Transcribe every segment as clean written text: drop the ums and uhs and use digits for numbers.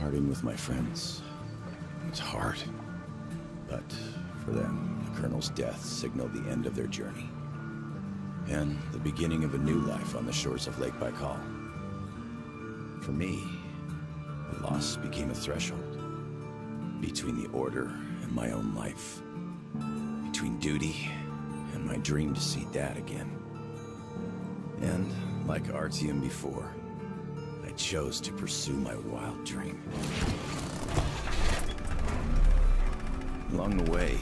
Parting with my friends was hard, but for them, the Colonel's death signaled the end of their journey, and the beginning of a new life on the shores of Lake Baikal. For me, the loss became a threshold between the Order and my own life, between duty and my dream to see Dad again. And like Artyom before, I chose to pursue my wild dream. Along the way,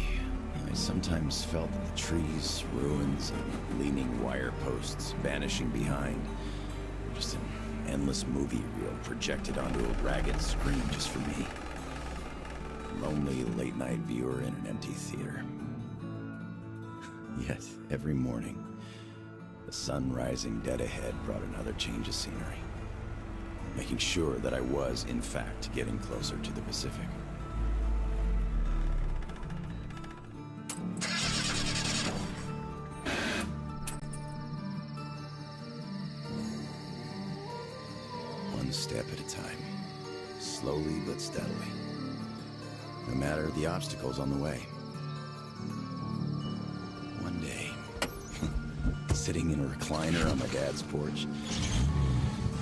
I sometimes felt the trees, ruins, and leaning wire posts vanishing behind were just an endless movie reel projected onto a ragged screen just for me. A lonely late-night viewer in an empty theater. Yet, every morning, the sun rising dead ahead brought another change of scenery, making sure that I was, in fact, getting closer to the Pacific. One step at a time, slowly but steadily, no matter the obstacles on the way. One day, sitting in a recliner on my dad's porch,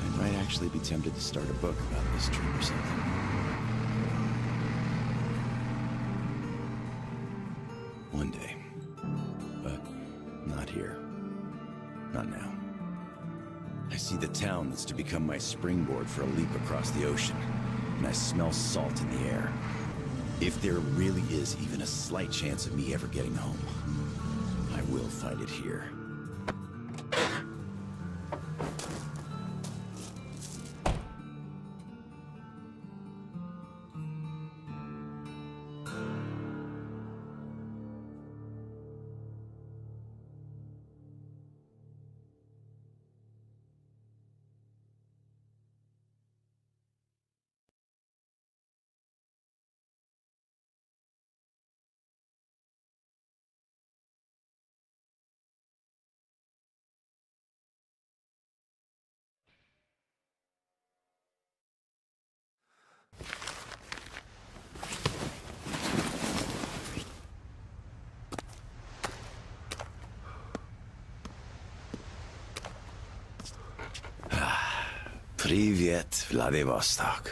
I might actually be tempted to start a book about this trip or something. One day. But not here. Not now. I see the town that's to become my springboard for a leap across the ocean, and I smell salt in the air. If there really is even a slight chance of me ever getting home, I will find it here. Привет, Vladivostok.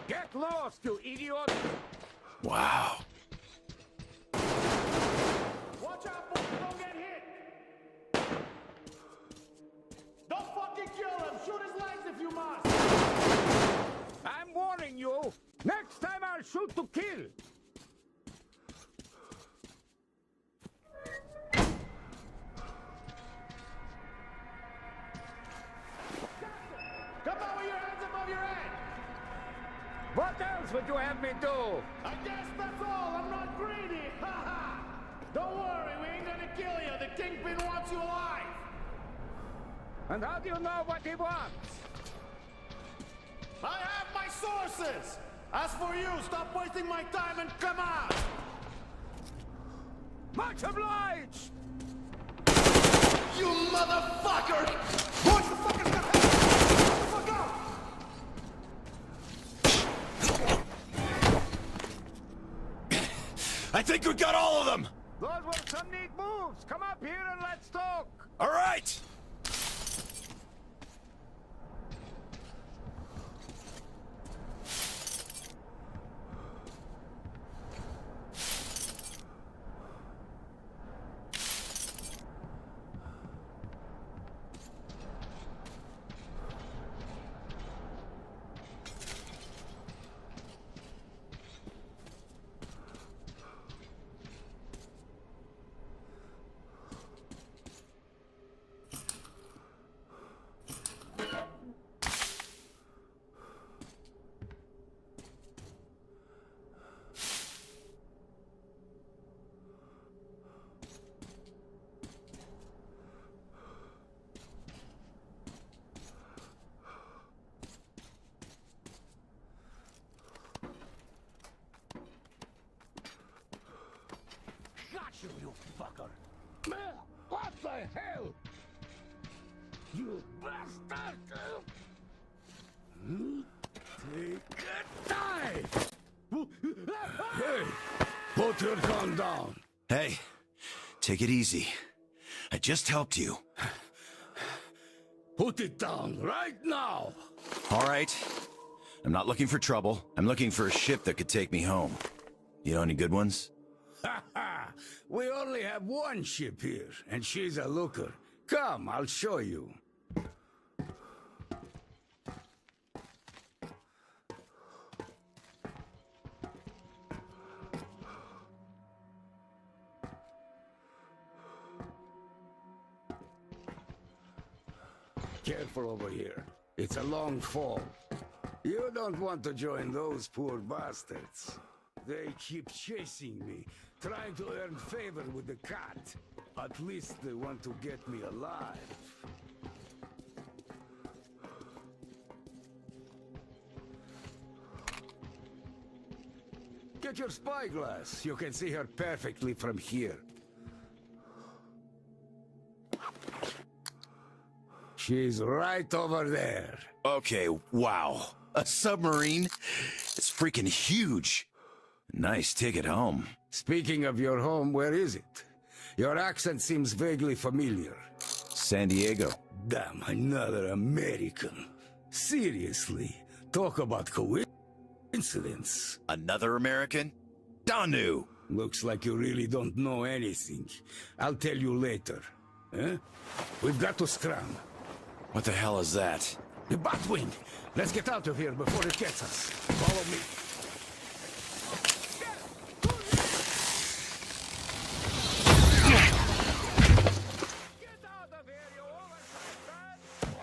Get lost, you idiot! Wow, Don't get hit! Don't fucking kill him! Shoot his legs if you must! I'm warning you. Next time I'll shoot to kill. Come on with your hands above your head! What else would you have me do? I guess that's all. I'm not greedy. Ha ha! Don't worry, we ain't gonna kill you. The Kingpin wants you alive. And how do you know what he wants? I have my sources. As for you, stop wasting my time and come out. Much obliged! You motherfucker! What the fuck is gonna happen? Get the fuck out! I think we got all of them! Those were some neat moves. Come up here and let's talk. All right! You fucker! Man, what the hell? You bastard! Take a dive! Hey, put your gun down. Hey, take it easy. I just helped you. Put it down right now. All right. I'm not looking for trouble. I'm looking for a ship that could take me home. You know any good ones? Ha ha! We only have one ship here, and she's a looker. Come, I'll show you. Careful over here. It's a long fall. You don't want to join those poor bastards. They keep chasing me, trying to earn favor with the cat. At least they want to get me alive. Get your spyglass. You can see her perfectly from here. She's right over there. Okay, wow. A submarine? It's freaking huge. Nice ticket home. Speaking of your home, where is it? Your accent seems vaguely familiar. San Diego. Damn, another American. Seriously, talk about coincidence. Another American? Danu! Looks like you really don't know anything. I'll tell you later. Huh? We've got to scram. What the hell is that? The Batwing! Let's get out of here before it gets us. Follow me. Get out of here, you oversized bastard!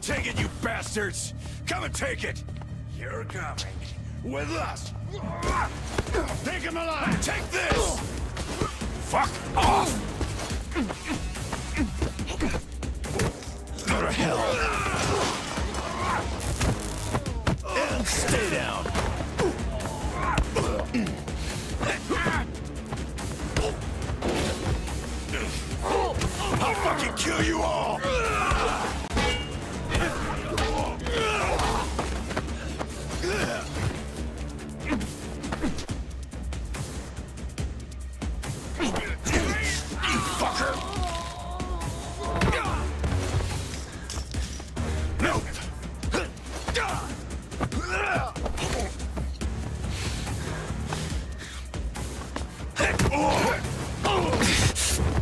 Take it, you bastards! Come and take it! You're coming. With us! Take him alive! Take this! Fuck off! Go to hell! And stay down! I'll fucking kill you all!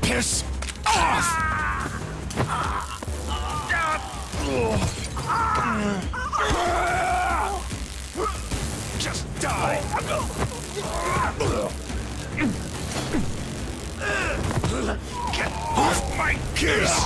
Piss off! Just die! Get off my case!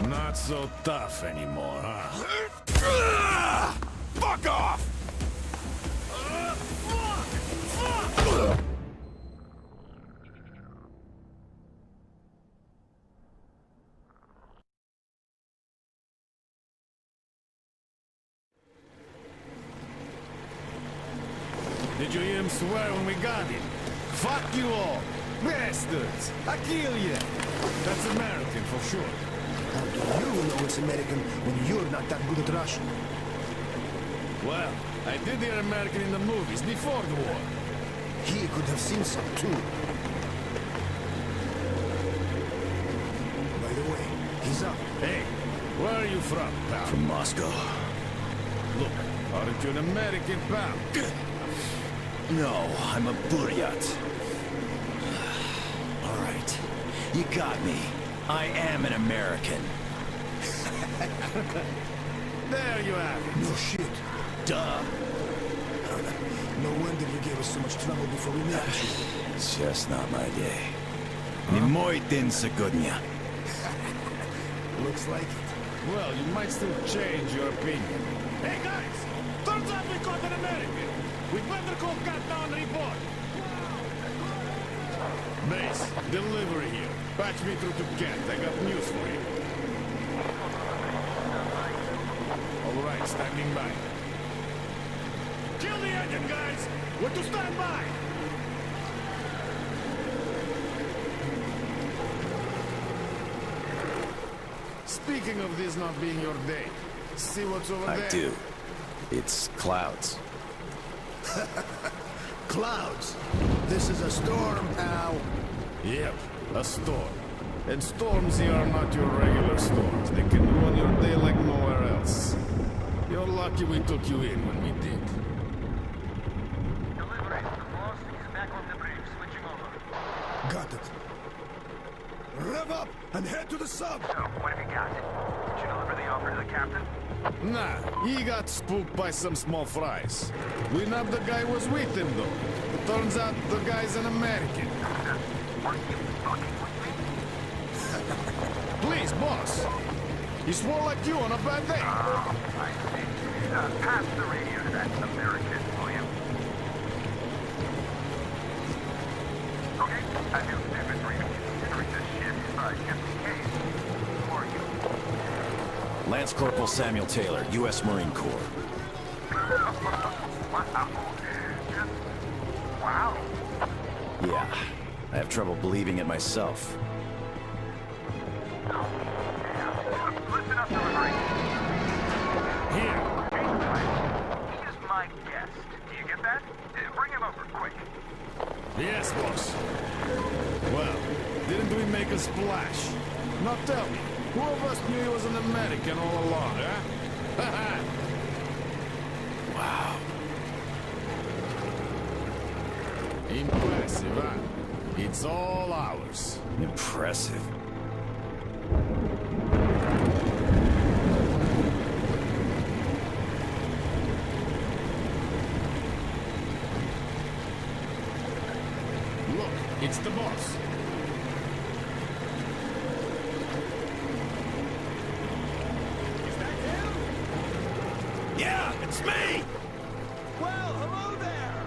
Not so tough anymore, huh? Fuck off! Did you hear him swear when we got him? Fuck you all! Bastards! I kill you! That's American for sure. How do you know it's American when you're not that good at Russian? Well, I did hear American in the movies before the war. He could have seen some too. By the way, he's up. Hey, where are you from, pal? From Moscow. Look, aren't you an American, pal? No, I'm a Buryat. All right, you got me. I am an American. There you have it. No shit. Duh. No wonder you gave us so much trouble before we met you. It's just not my day. Не мой день сегодня. Looks like it. Well, you might still change your opinion. Hey, guys! Turns out we caught an American! We'd better call Captain report! Base, delivery here. Patch me through to Kent. I got news for you. All right, standing by. Kill the engine, guys! We're to stand by! Speaking of this not being your day, see what's over there? I do. It's clouds. Clouds. This is a storm, pal. Yep, a storm. And storms here are not your regular storms. They can ruin your day like nowhere else. You're lucky we took you in when we did. Delivery. The boss is back on the bridge, switching over. Got it. Rev up and head to the sub. So, what have you got? Did you deliver the offer to the captain? Nah, he got spooked by some small fries. We nabbed the guy who was with him, though. Turns out the guy's an American. Are you fucking with me? Please, boss. He swore like you on a bad day. Oh, I see. Pass the radio to that American, will you? Okay, I knew infantry considering this shit, just in case. Who are you? Lance Corporal Samuel Taylor, U.S. Marine Corps. Wow. Just... wow. Yeah, I have trouble believing it myself. Listen up, delivery. Here. He is my guest. Do you get that? Bring him over, quick. Yes, boss. Well, didn't we make a splash? Now tell me, who of us knew he was an American all along, huh? Wow. Impressive, huh? It's all ours. Impressive. It's the boss. Is that him? Yeah, it's me! Well, hello there!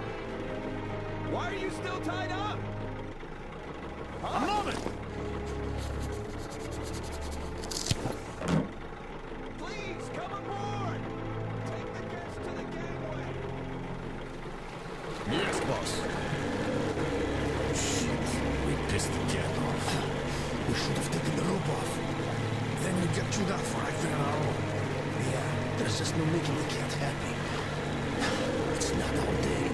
Why are you still tied up? A moment! Please, come aboard! Take the guests to the gangway! Yes, boss. Shit, we pissed the cat off. We should have taken the rope off. Then we get chewed out for acting on our own. Yeah, there's just no making the cat happy. It's not all day.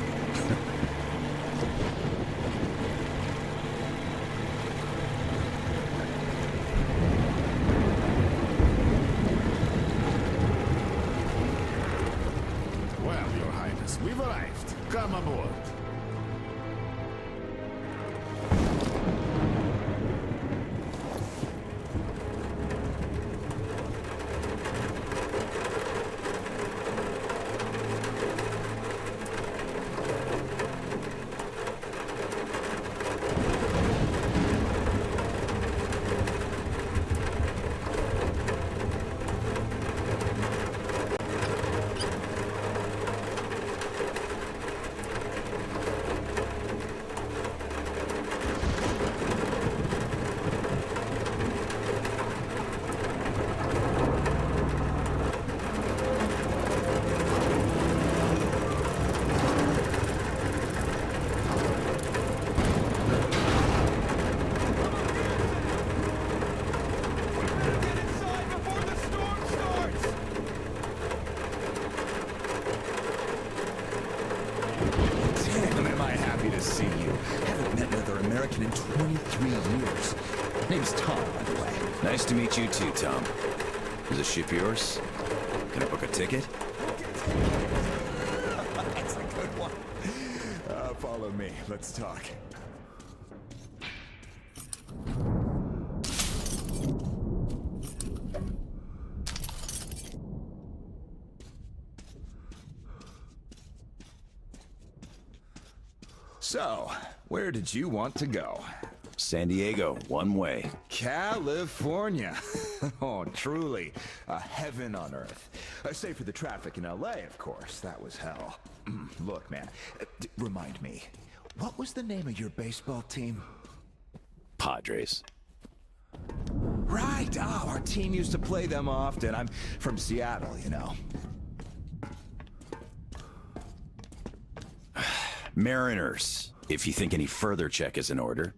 Well, Your Highness, we've arrived. Come aboard. Get inside before the storm starts! Damn, am I happy to see you. Haven't met another American in 23 years. Name's Tom, by the way. Nice to meet you too, Tom. Is the ship yours? Can I book a ticket? That's a good one. Follow me. Let's talk. So, where did you want to go? San Diego, one way. California. Oh, truly a heaven on earth. Save for the traffic in LA, of course. That was hell. Look, man, remind me, what was the name of your baseball team? Padres. Right. Oh, our team used to play them often. I'm from Seattle, you know. Mariners. If you think any further check is in order.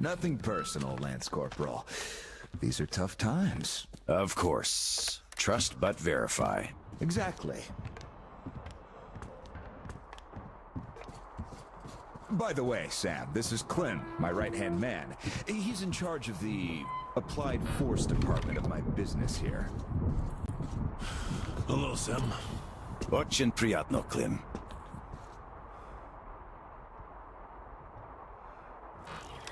Nothing personal, Lance Corporal. These are tough times. Of course. Trust but verify. Exactly. By the way, Sam, this is Clem, my right-hand man. He's in charge of the Applied Force department of my business here. Hello, Sam. Очень приятно, Klim.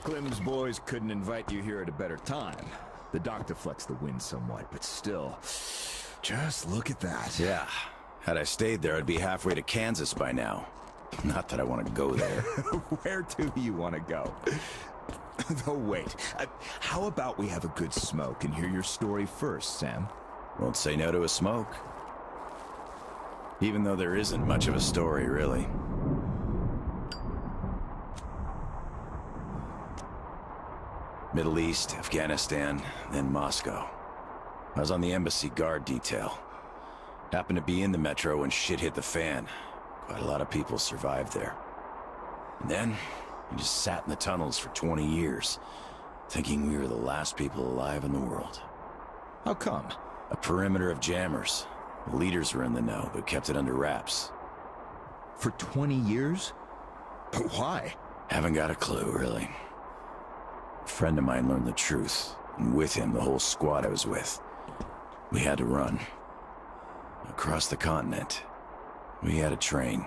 Clem's boys couldn't invite you here at a better time. The dock deflects the wind somewhat, but still, just look at that. Yeah. Had I stayed there, I'd be halfway to Kansas by now. Not that I want to go there. Where do you want to go? Though wait, how about we have a good smoke and hear your story first, Sam? Won't say no to a smoke. Even though there isn't much of a story, really. Middle East, Afghanistan, then Moscow. I was on the embassy guard detail. Happened to be in the metro when shit hit the fan. Quite a lot of people survived there. And then, we just sat in the tunnels for 20 years, thinking we were the last people alive in the world. How come? A perimeter of jammers. The leaders were in the know, but kept it under wraps. For 20 years? Why? Haven't got a clue, really. A friend of mine learned the truth, and with him, the whole squad I was with. We had to run. Across the continent. We had a train.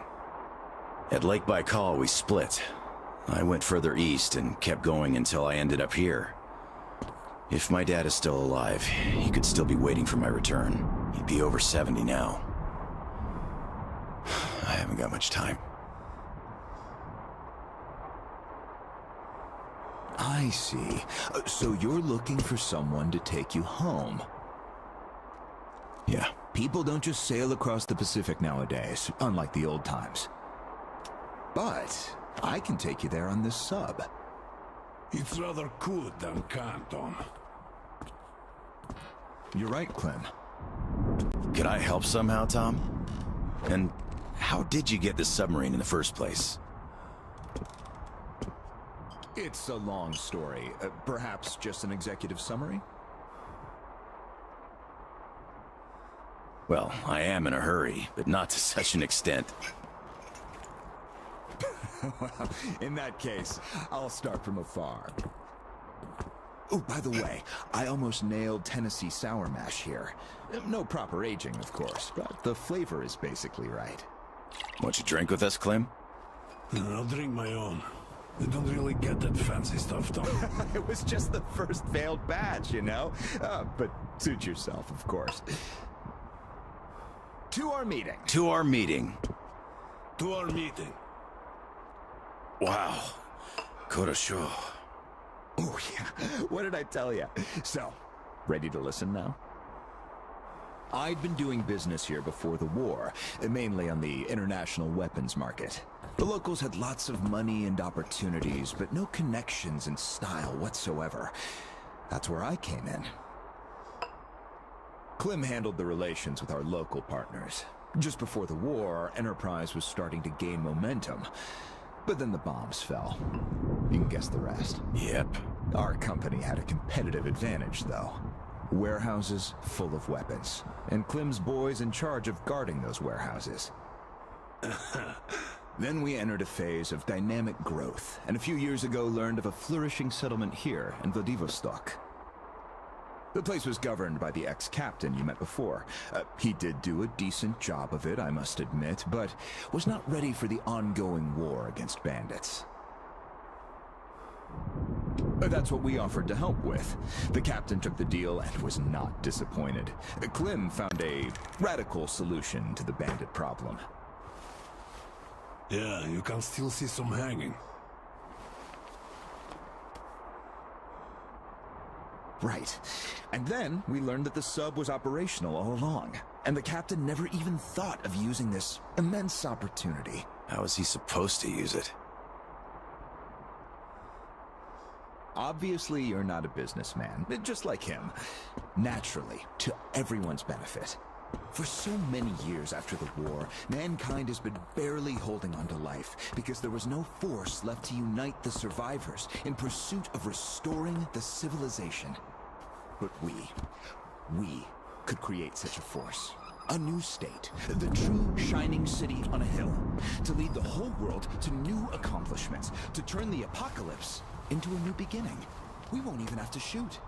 At Lake Baikal, we split. I went further east and kept going until I ended up here. If my dad is still alive, he could still be waiting for my return. He'd be over 70 now. I haven't got much time. I see. So you're looking for someone to take you home. Yeah. People don't just sail across the Pacific nowadays, unlike the old times. But I can take you there on this sub. It's rather cool than Canton. You're right, Clem. Could I help somehow, Tom? And how did you get the submarine in the first place? It's a long story. Perhaps just an executive summary? Well, I am in a hurry, but not to such an extent. Well, in that case, I'll start from afar. Oh, by the way, I almost nailed Tennessee sour mash here. No proper aging, of course, but the flavor is basically right. Want you drink with us, Clem? I'll drink my own. I don't really get that fancy stuff, Tom. It was just the first failed batch, you know? But suit yourself, of course. To our meeting. To our meeting. To our meeting. Wow. Korosho. Oh, yeah. What did I tell you? So, ready to listen now? I'd been doing business here before the war, mainly on the international weapons market. The locals had lots of money and opportunities, but no connections and style whatsoever. That's where I came in. Clem handled the relations with our local partners. Just before the war, our enterprise was starting to gain momentum. But then the bombs fell. You can guess the rest. Yep. Our company had a competitive advantage, though. Warehouses full of weapons, and Clem's boys in charge of guarding those warehouses. Then we entered a phase of dynamic growth, and a few years ago learned of a flourishing settlement here in Vladivostok. The place was governed by the ex-captain you met before. He did do a decent job of it, I must admit, but was not ready for the ongoing war against bandits. That's what we offered to help with. The captain took the deal and was not disappointed. Clem found a radical solution to the bandit problem. Yeah, you can still see some hanging. Right. And then we learned that the sub was operational all along, and the captain never even thought of using this immense opportunity. How was he supposed to use it? Obviously, you're not a businessman, just like him. Naturally, to everyone's benefit. For so many years after the war, mankind has been barely holding on to life because there was no force left to unite the survivors in pursuit of restoring the civilization. But we could create such a force. A new state, the true shining city on a hill, to lead the whole world to new accomplishments, to turn the apocalypse into a new beginning. We won't even have to shoot.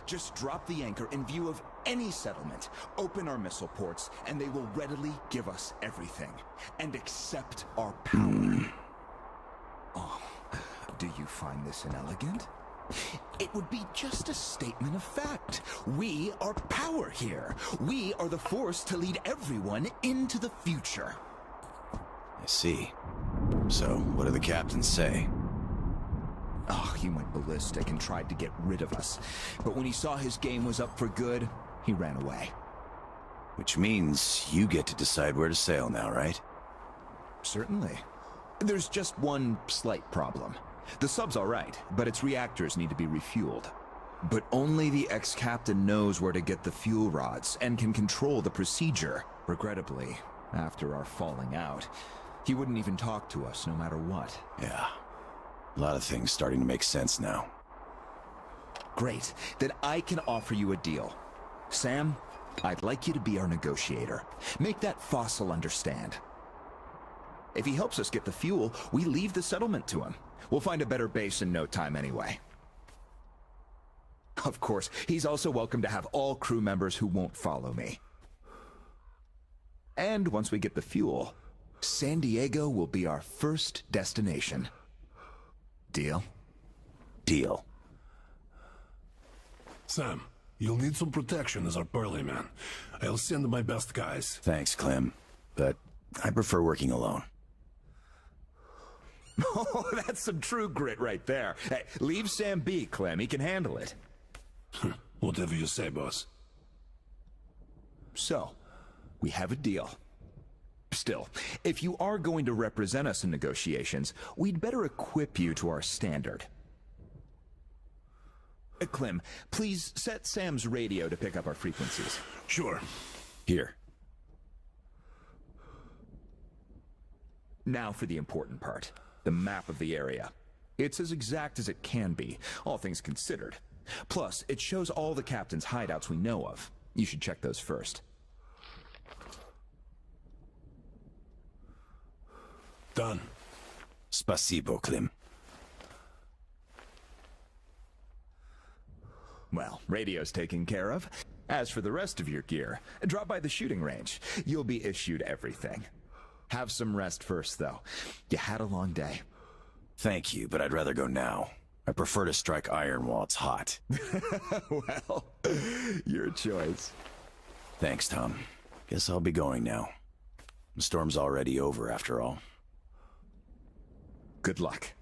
Just drop the anchor in view of any settlement, open our missile ports, and they will readily give us everything, and accept our power. Oh, do you find this inelegant? It would be just a statement of fact. We are power here. We are the force to lead everyone into the future. I see. So, what do the captains say? Oh, he went ballistic and tried to get rid of us. But when he saw his game was up for good, he ran away. Which means you get to decide where to sail now, right? Certainly. There's just one slight problem. The sub's all right, but its reactors need to be refueled. But only the ex-captain knows where to get the fuel rods and can control the procedure. Regrettably, after our falling out, he wouldn't even talk to us no matter what. Yeah. A lot of things starting to make sense now. Great. Then I can offer you a deal. Sam, I'd like you to be our negotiator. Make that fossil understand. If he helps us get the fuel, we leave the settlement to him. We'll find a better base in no time anyway. Of course, he's also welcome to have all crew members who won't follow me. And once we get the fuel, San Diego will be our first destination. Deal? Deal. Sam, you'll need some protection as our burly man. I'll send my best guys. Thanks, Clem. But I prefer working alone. Oh, that's some true grit right there. Hey, leave Sam be, Clem. He can handle it. Whatever you say, boss. So, we have a deal. Still, if you are going to represent us in negotiations, we'd better equip you to our standard. Clem, please set Sam's radio to pick up our frequencies. Sure. Here. Now for the important part. The map of the area. It's as exact as it can be, all things considered. Plus, it shows all the captain's hideouts we know of. You should check those first. Done. Spasibo, Clem. Well, radio's taken care of. As for the rest of your gear, drop by the shooting range. You'll be issued everything. Have some rest first, though. You had a long day. Thank you, but I'd rather go now. I prefer to strike iron while it's hot. Well, your choice. Thanks, Tom. Guess I'll be going now. The storm's already over, after all. Good luck.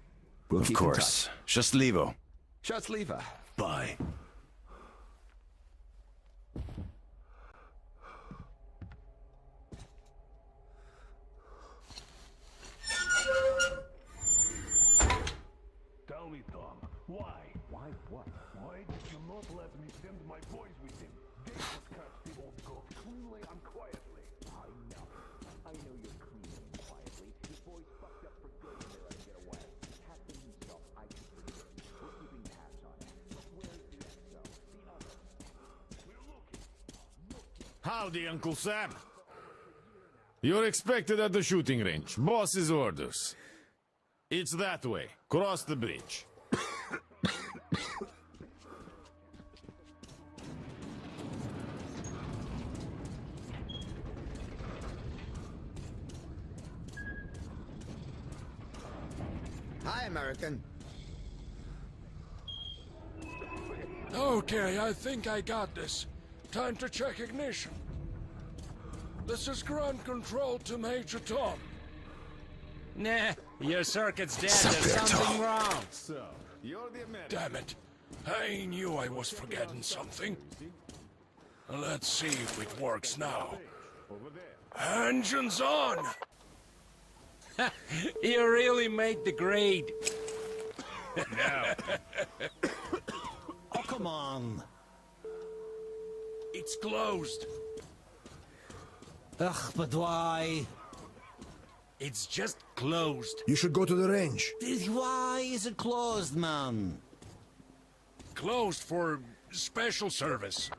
We'll Of keep course. Счастливо. Счастливо. Bye. Tell me, Tom, why? Why what? Why did you not let me send my boys with him? They must catch the old goat cleanly and quietly. I know. I know you're cleaning and quietly. His boys fucked up for good and they let him get away. Captain himself, I can forgive. We're keeping tabs on it. But where's the XO? The other? We're looking. Howdy, Uncle Sam. You're expected at the shooting range. Boss's orders. It's that way. Cross the bridge. Hi, American. Okay, I think I got this. Time to check ignition. This is ground control to Major Tom. Nah, your circuit's dead. Sup There's there, something Tom? wrong. So, you're the American. Damn it. I knew I was forgetting something. Let's see if it works now. Over there. Engines on! You really made the grade. Oh, come on. It's closed. Ugh, but why? It's just closed. You should go to the range. Why is it closed, man? Closed for special service.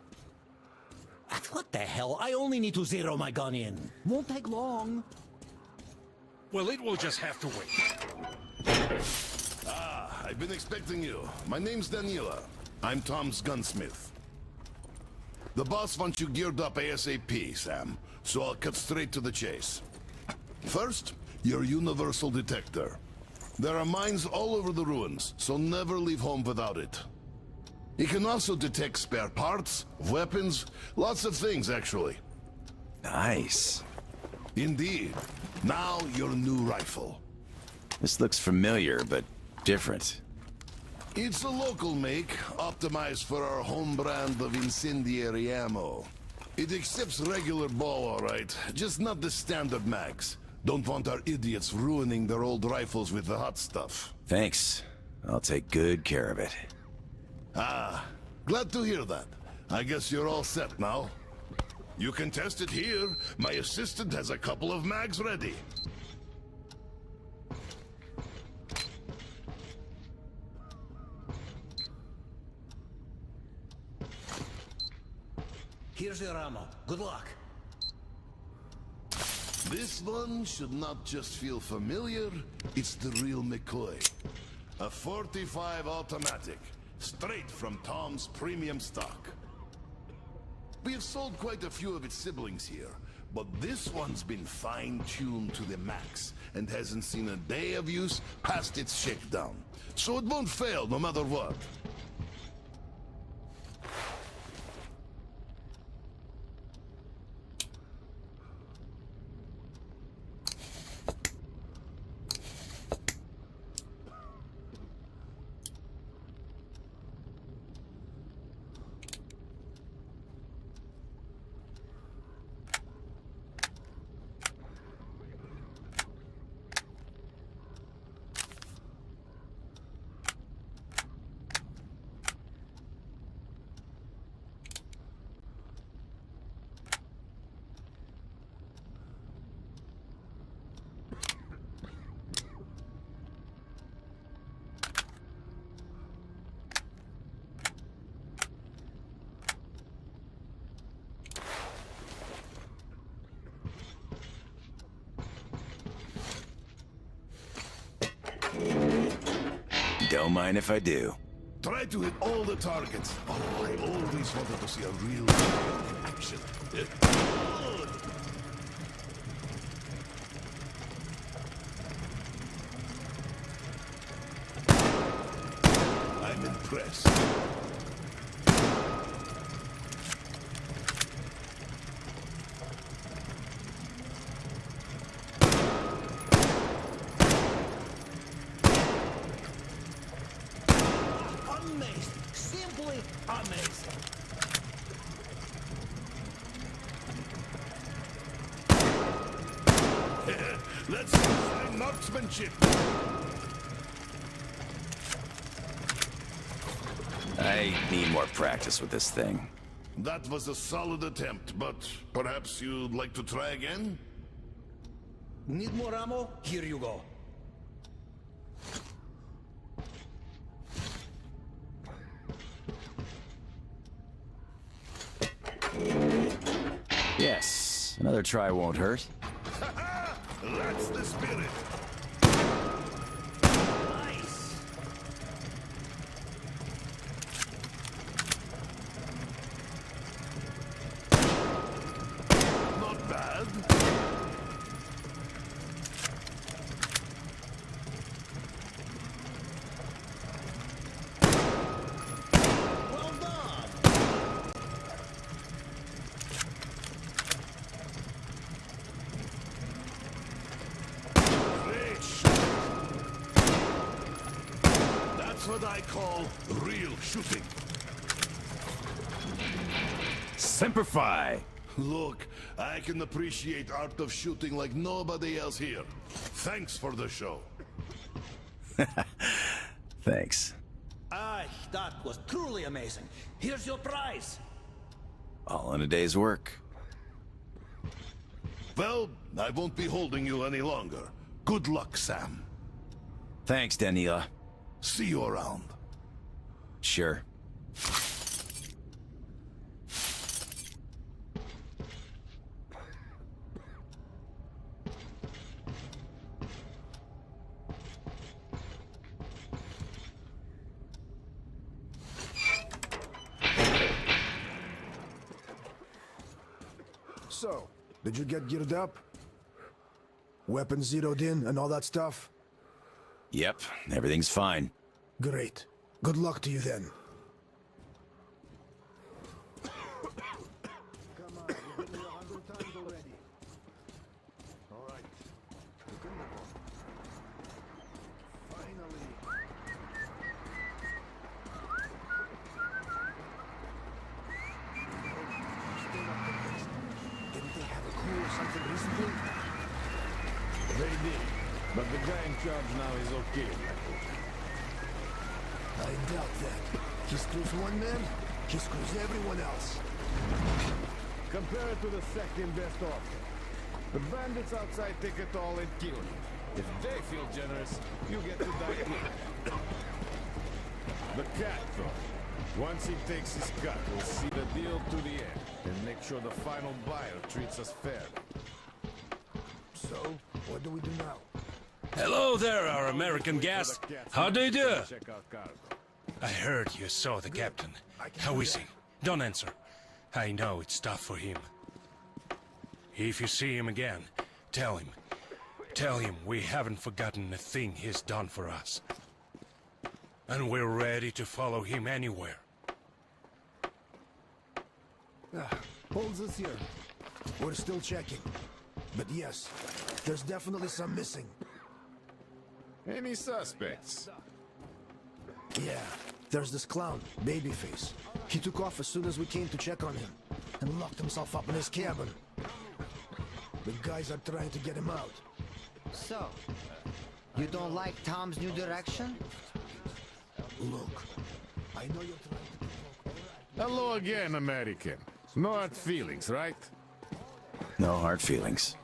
What the hell? I only need to zero my gun in. Won't take long. Well, it will just have to wait. I've been expecting you. My name's Daniela. I'm Tom's gunsmith. The boss wants you geared up ASAP, Sam, so I'll cut straight to the chase. First, your universal detector. There are mines all over the ruins, so never leave home without it. It can also detect spare parts, weapons, lots of things, actually. Nice. Indeed. Now, your new rifle. This looks familiar, but different. It's a local make, optimized for our home brand of incendiary ammo. It accepts regular ball, all right, just not the standard mags. Don't want our idiots ruining their old rifles with the hot stuff. Thanks. I'll take good care of it. Ah, glad to hear that. I guess you're all set now. You can test it here. My assistant has a couple of mags ready. Here's your ammo. Good luck. This one should not just feel familiar, it's the real McCoy. A 45 automatic, straight from Tom's premium stock. We have sold quite a few of its siblings here, but this one's been fine-tuned to the max and hasn't seen a day of use past its shakedown. So it won't fail no matter what. Don't mind if I do. Try to hit all the targets. Oh, I always wanted to see a real in action. I'm impressed. Amazing. Simply amazing. Let's find marksmanship. I need more practice with this thing. That was a solid attempt, but perhaps you'd like to try again? Need more ammo? Here you go. Yes, another try won't hurt. That's the spirit. Nice. Not bad. Well done. Great shot. That's what I call real shooting. Semper Fi! Look, I can appreciate art of shooting like nobody else here. Thanks for the show. Thanks. Aye, that was truly amazing. Here's your prize. All in a day's work. Well, I won't be holding you any longer. Good luck, Sam. Thanks, Daniela. See you around. Sure. So, did you get geared up? Weapons zeroed in and all that stuff? Yep, everything's fine. Great. Good luck to you then. Come on, you've been here 100 times already. All right. You can move on. Finally. Didn't they have a coup or something recently? They did, but the guy in charge now is okay. I doubt that. He screws one man, he screws everyone else. Compare it to the second best offer. The bandits outside take it all and kill you. If they feel generous, you get to die quick. The cat, though. Once he takes his cut, we'll see the deal to the end and make sure the final buyer treats us fair. So, what do we do now? Hello there, our American guest. How do you do? Check out cargo. I heard you saw the captain. How is he? Don't answer. I know it's tough for him. If you see him again, tell him. Tell him we haven't forgotten a thing he's done for us. And we're ready to follow him anywhere. Holds us here. We're still checking. But yes, there's definitely some missing. Any suspects? Yeah, there's this clown, Babyface. He took off as soon as we came to check on him, and locked himself up in his cabin. The guys are trying to get him out. So, you don't like Tom's new direction? Look, I know you're trying to provoke... Hello again, American. No hard feelings, right? No hard feelings.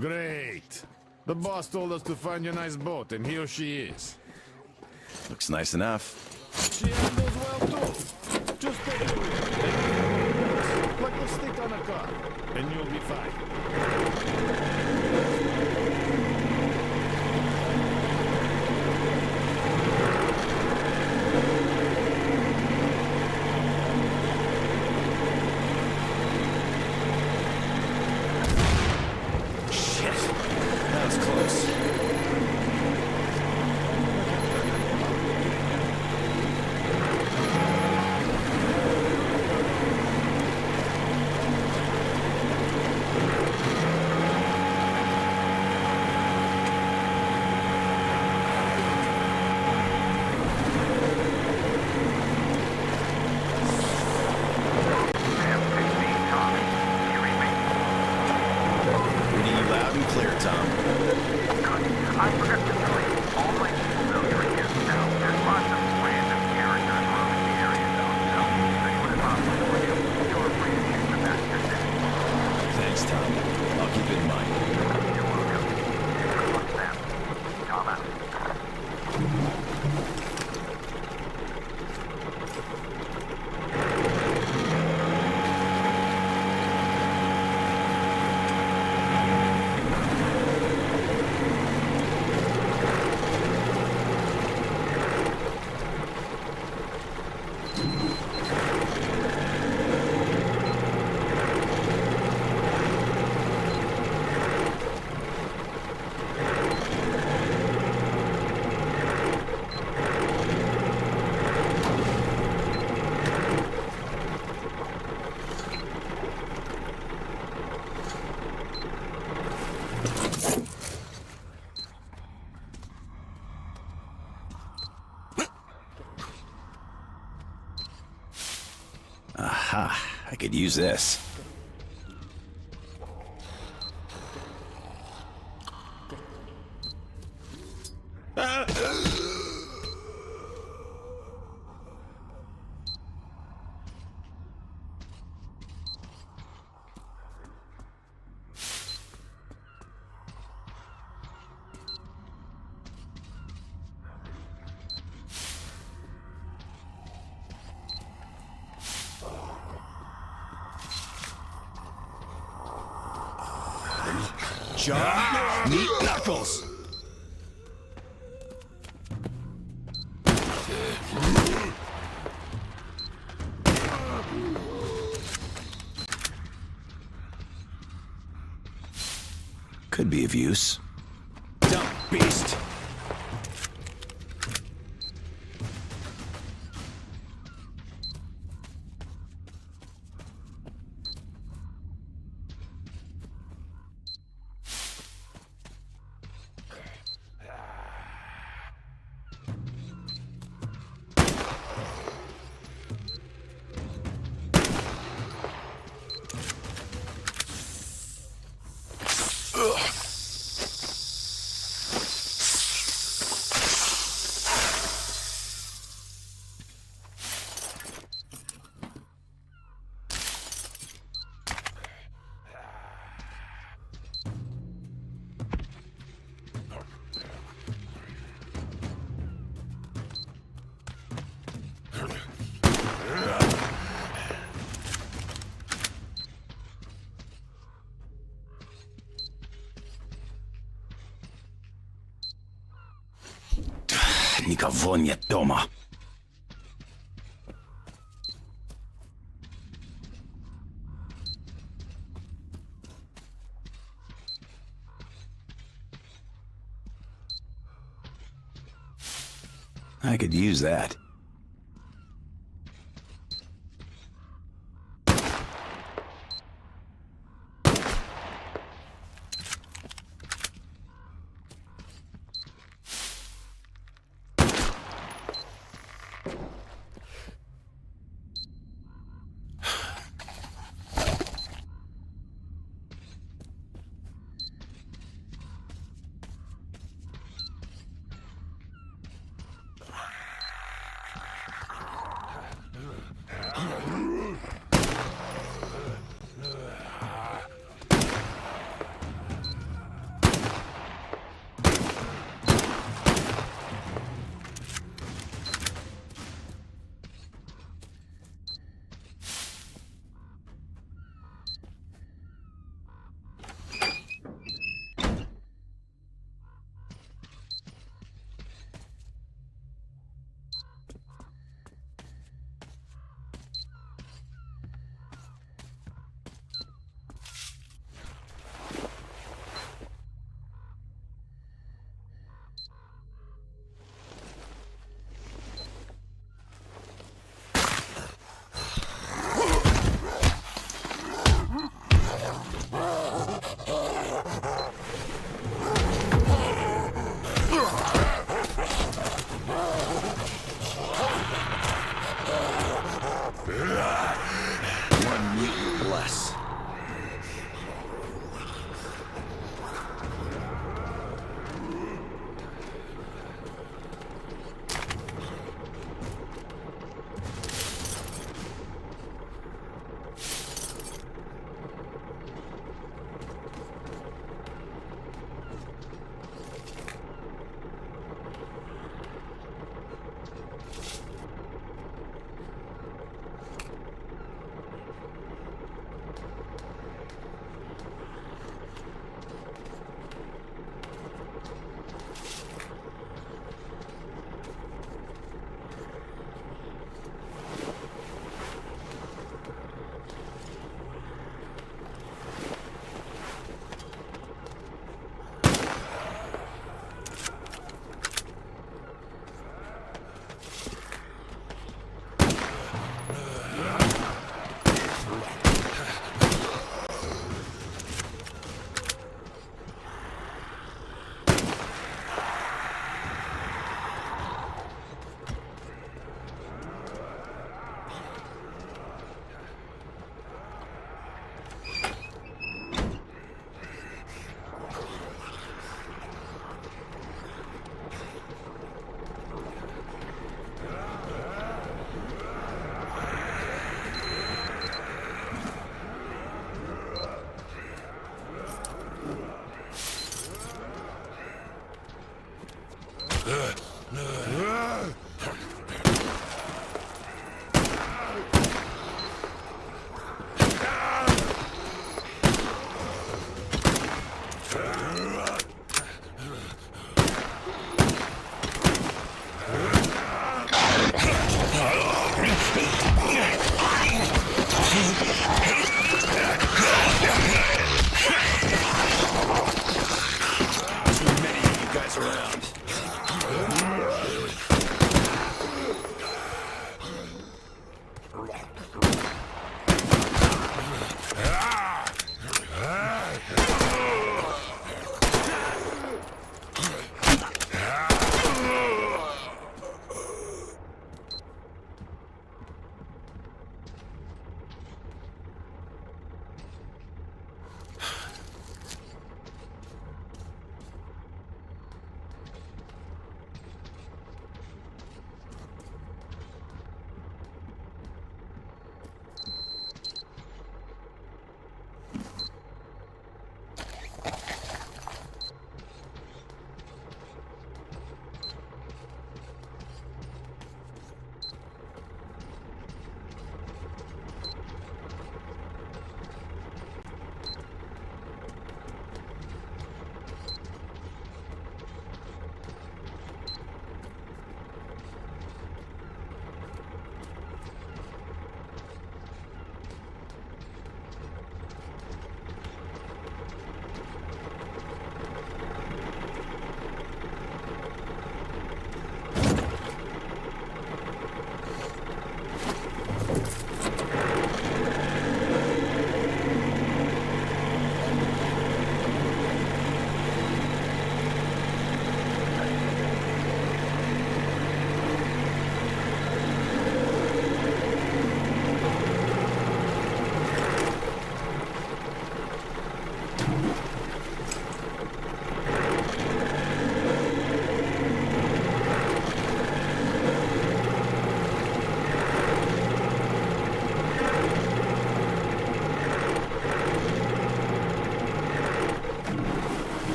Great. The boss told us to find you a nice boat, and here she is. Looks nice enough. She handles well, too. Just take it with you. Like a stick on a car, and you'll be fine. Loud and clear, Tom. I forgot to tell you, all my familiar here. Now, there's lots of random characters roaming the area, though, so if anyone is hostile for you, feel free to shoot them back to city. Thanks, Tom. I'll keep it in mind. You're welcome. Good luck, Sam. Tom out. Aha, I could use this. Jaw, meat, knuckles. Could be of use. Dump, beast. Никого нет дома. I could use that.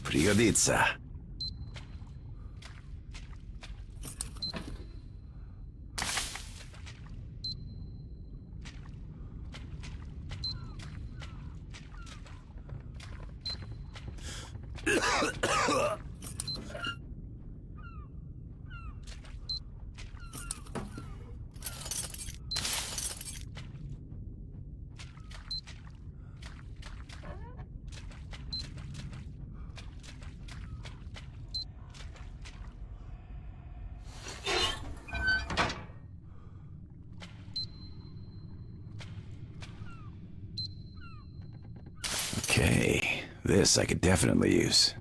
Пригодится. Okay, this I could definitely use.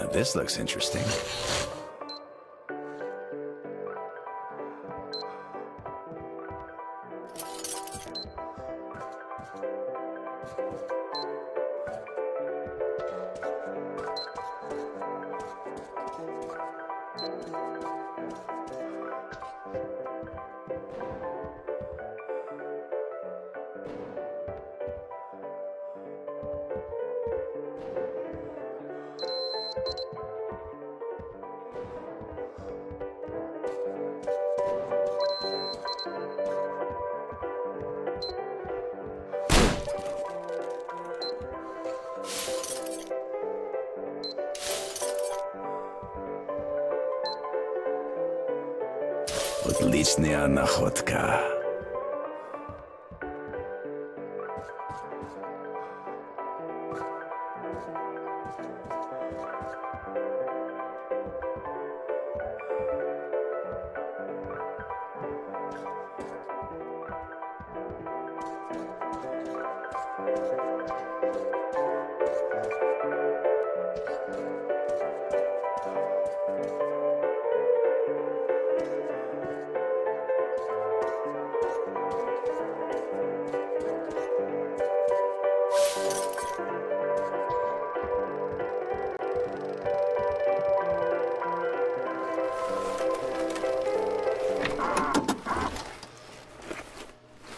Now this looks interesting. Отличная находка.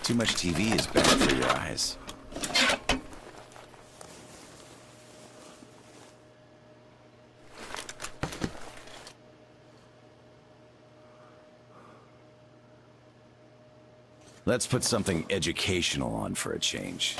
Too much TV is bad for your eyes. Let's put something educational on for a change.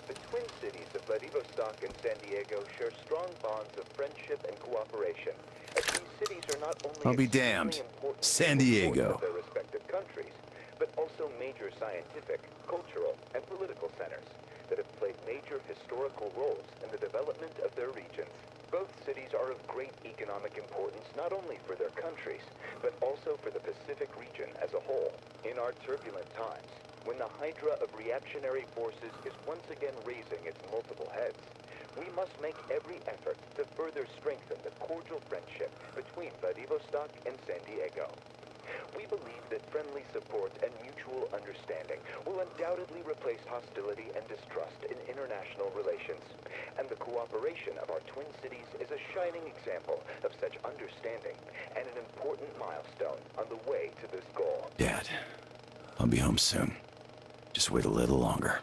The twin cities of Vladivostok and San Diego share strong bonds of friendship and cooperation. As these cities are not only I'll be extremely damned. important San to the Diego. of their respective countries, but also major scientific, cultural, and political centers that have played major historical roles in the development of their regions. Both cities are of great economic importance not only for their countries, but also for the Pacific region as a whole. In our turbulent times, when the hydra of reactionary forces is once again raising its multiple heads, we must make every effort to further strengthen the cordial friendship between Vladivostok and San Diego. We believe that friendly support and mutual understanding will undoubtedly replace hostility and distrust in international relations. And the cooperation of our twin cities is a shining example of such understanding and an important milestone on the way to this goal. Dad, I'll be home soon. Just wait a little longer.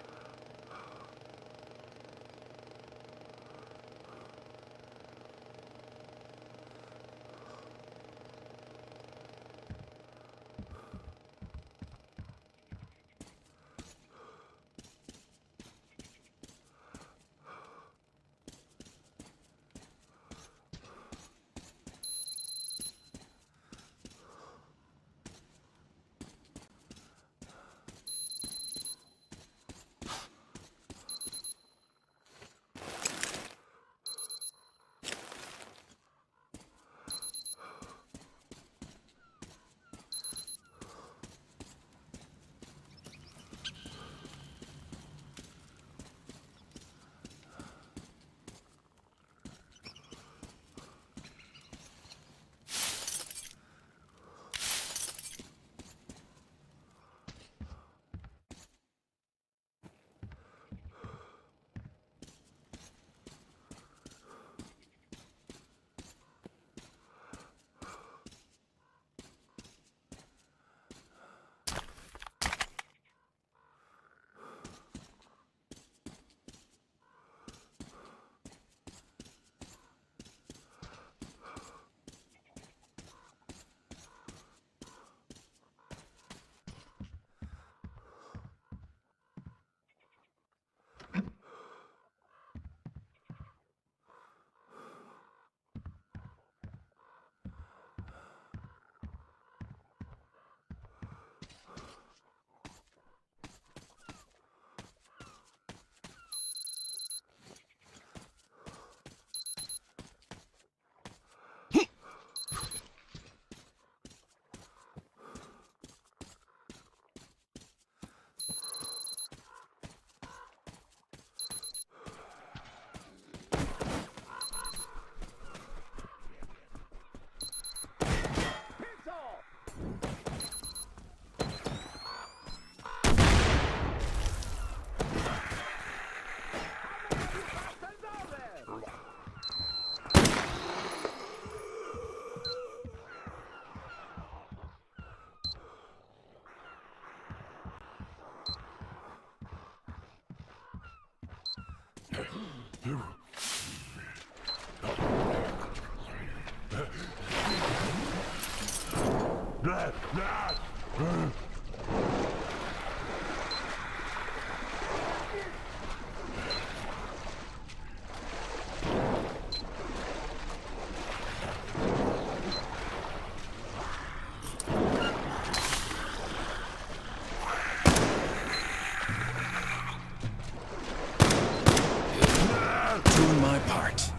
Doing my part.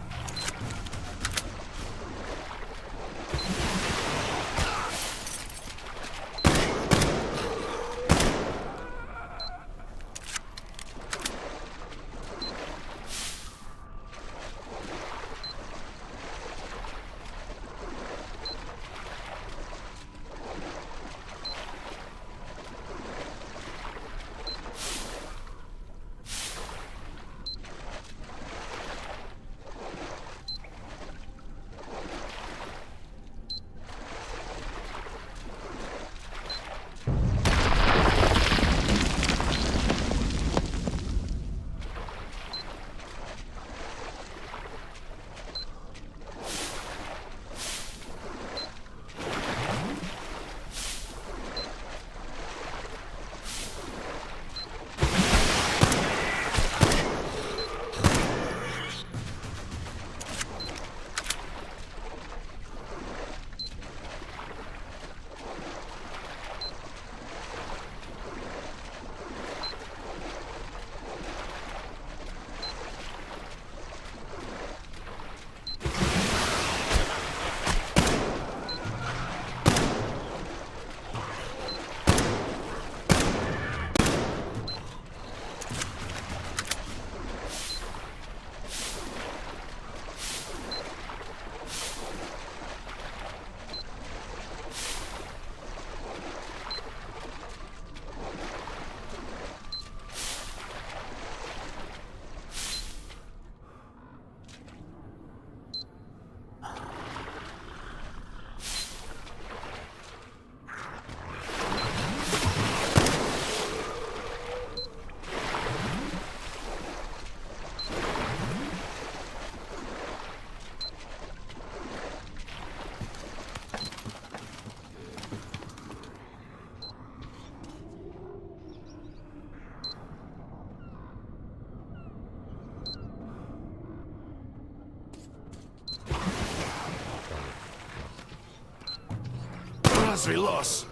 Разве лос?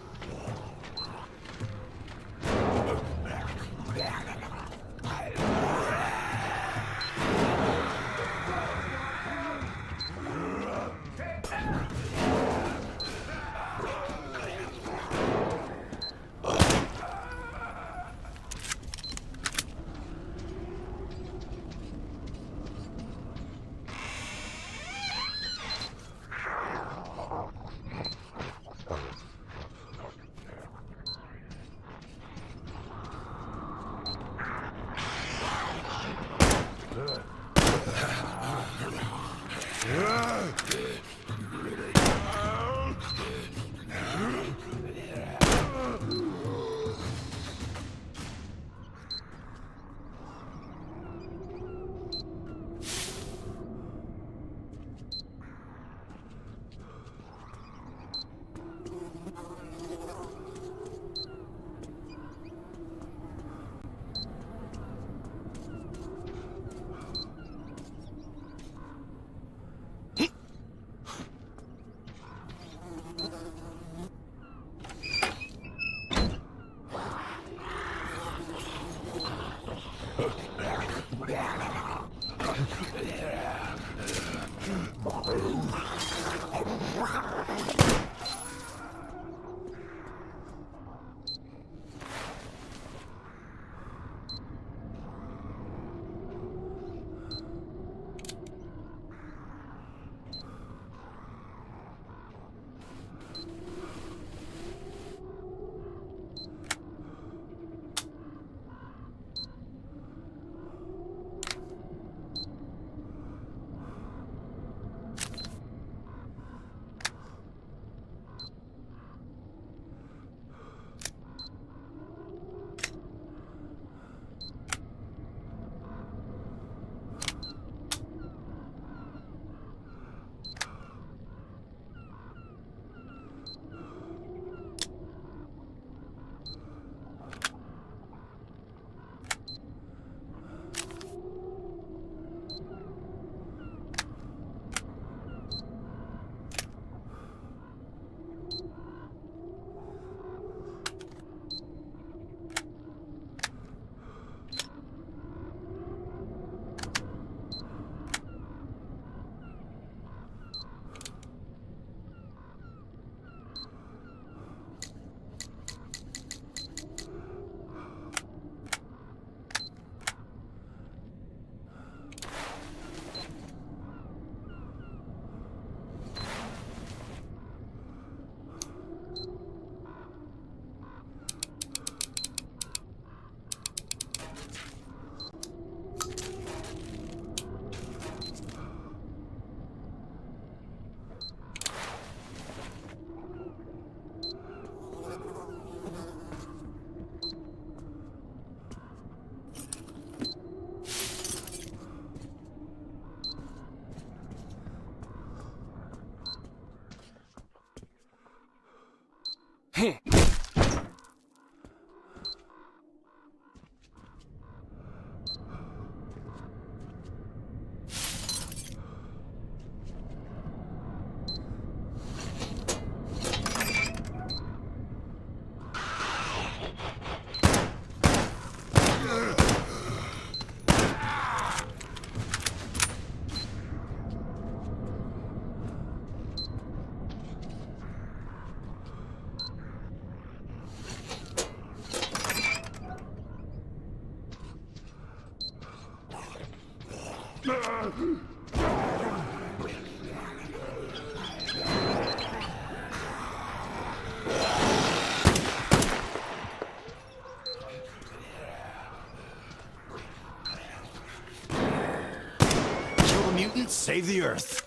Kill the mutants, save the Earth.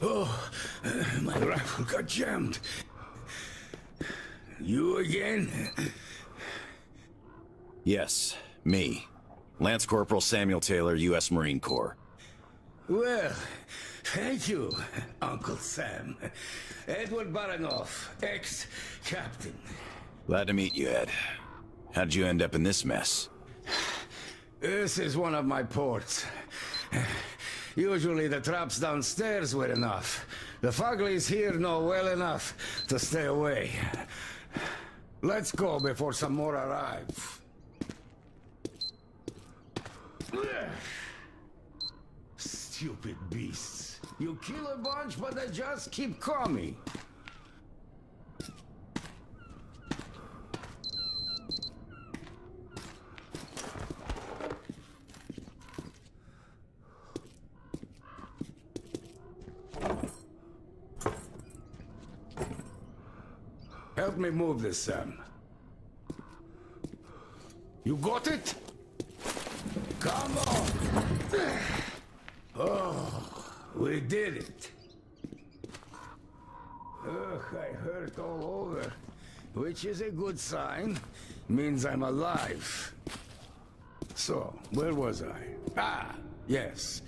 Oh, my rifle got jammed. You again? Yes, me. Lance Corporal Samuel Taylor, U.S. Marine Corps. Well, thank you, Uncle Sam. Edward Baranoff, ex-captain. Glad to meet you, Ed. How'd you end up in this mess? This is one of my ports. Usually the traps downstairs were enough. The Fuglies here know well enough to stay away. Let's go before some more arrive. Stupid beasts. You kill a bunch, but they just keep coming. Help me move this, Sam. You got it? Come on! Oh, we did it. Ugh, I hurt all over, which is a good sign. Means I'm alive. So, where was I? Ah, yes.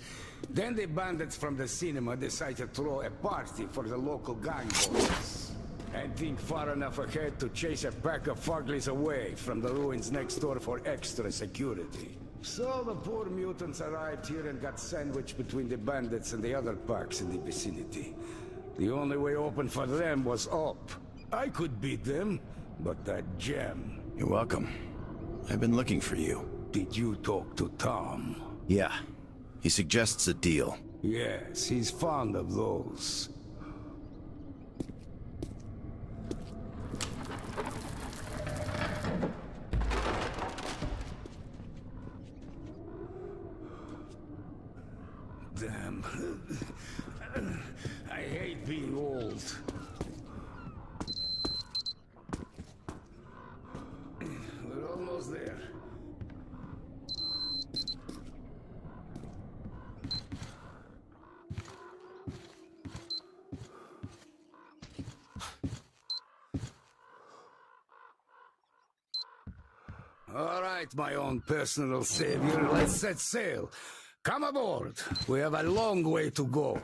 Then the bandits from the cinema decided to throw a party for the local gang bosses. And think far enough ahead to chase a pack of fuglies away from the ruins next door for extra security. So the poor mutants arrived here and got sandwiched between the bandits and the other packs in the vicinity. The only way open for them was up. I could beat them, but that gem... You're welcome. I've been looking for you. Did you talk to Tom? Yeah. He suggests a deal. Yes, he's fond of those. Damn. I hate being old. We're almost there. All right, my own personal savior, let's set sail. Come aboard. We have a long way to go.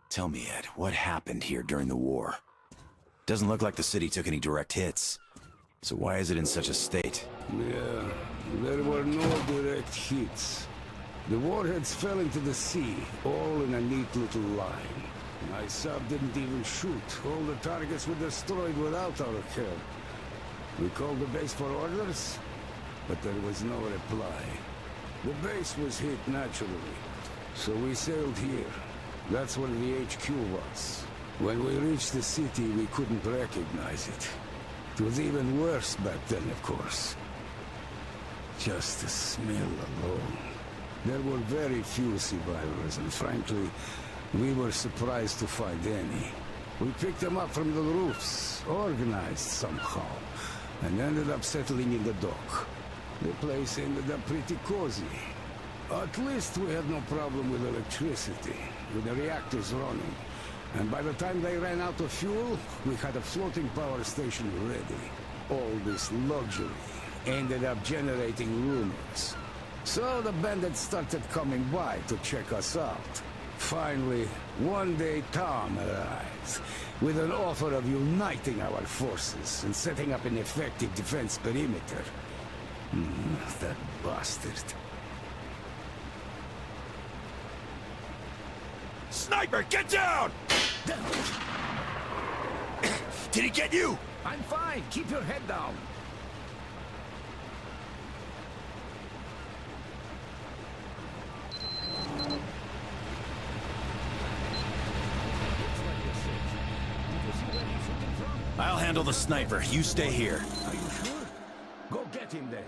Tell me, Ed, what happened here during the war? Doesn't look like the city took any direct hits. So why is it in such a state? Yeah, there were no direct hits. The warheads fell into the sea, all in a neat little line. My sub didn't even shoot. All the targets were destroyed without our help. We called the base for orders, but there was no reply. The base was hit naturally, so we sailed here. That's where the HQ was. When we reached the city, we couldn't recognize it. It was even worse back then, of course. Just the smell alone. There were very few survivors, and frankly, we were surprised to find any. We picked them up from the roofs, organized somehow, and ended up settling in the dock. The place ended up pretty cozy. At least we had no problem with electricity, with the reactors running. And by the time they ran out of fuel, we had a floating power station ready. All this luxury ended up generating rumors. So the bandits started coming by to check us out. Finally, one day Tom arrived, with an offer of uniting our forces and setting up an effective defense perimeter. That bastard. Sniper, get down! Did he get you? I'm fine. Keep your head down. I'll handle the sniper. You stay here. Are you sure? Go get him then.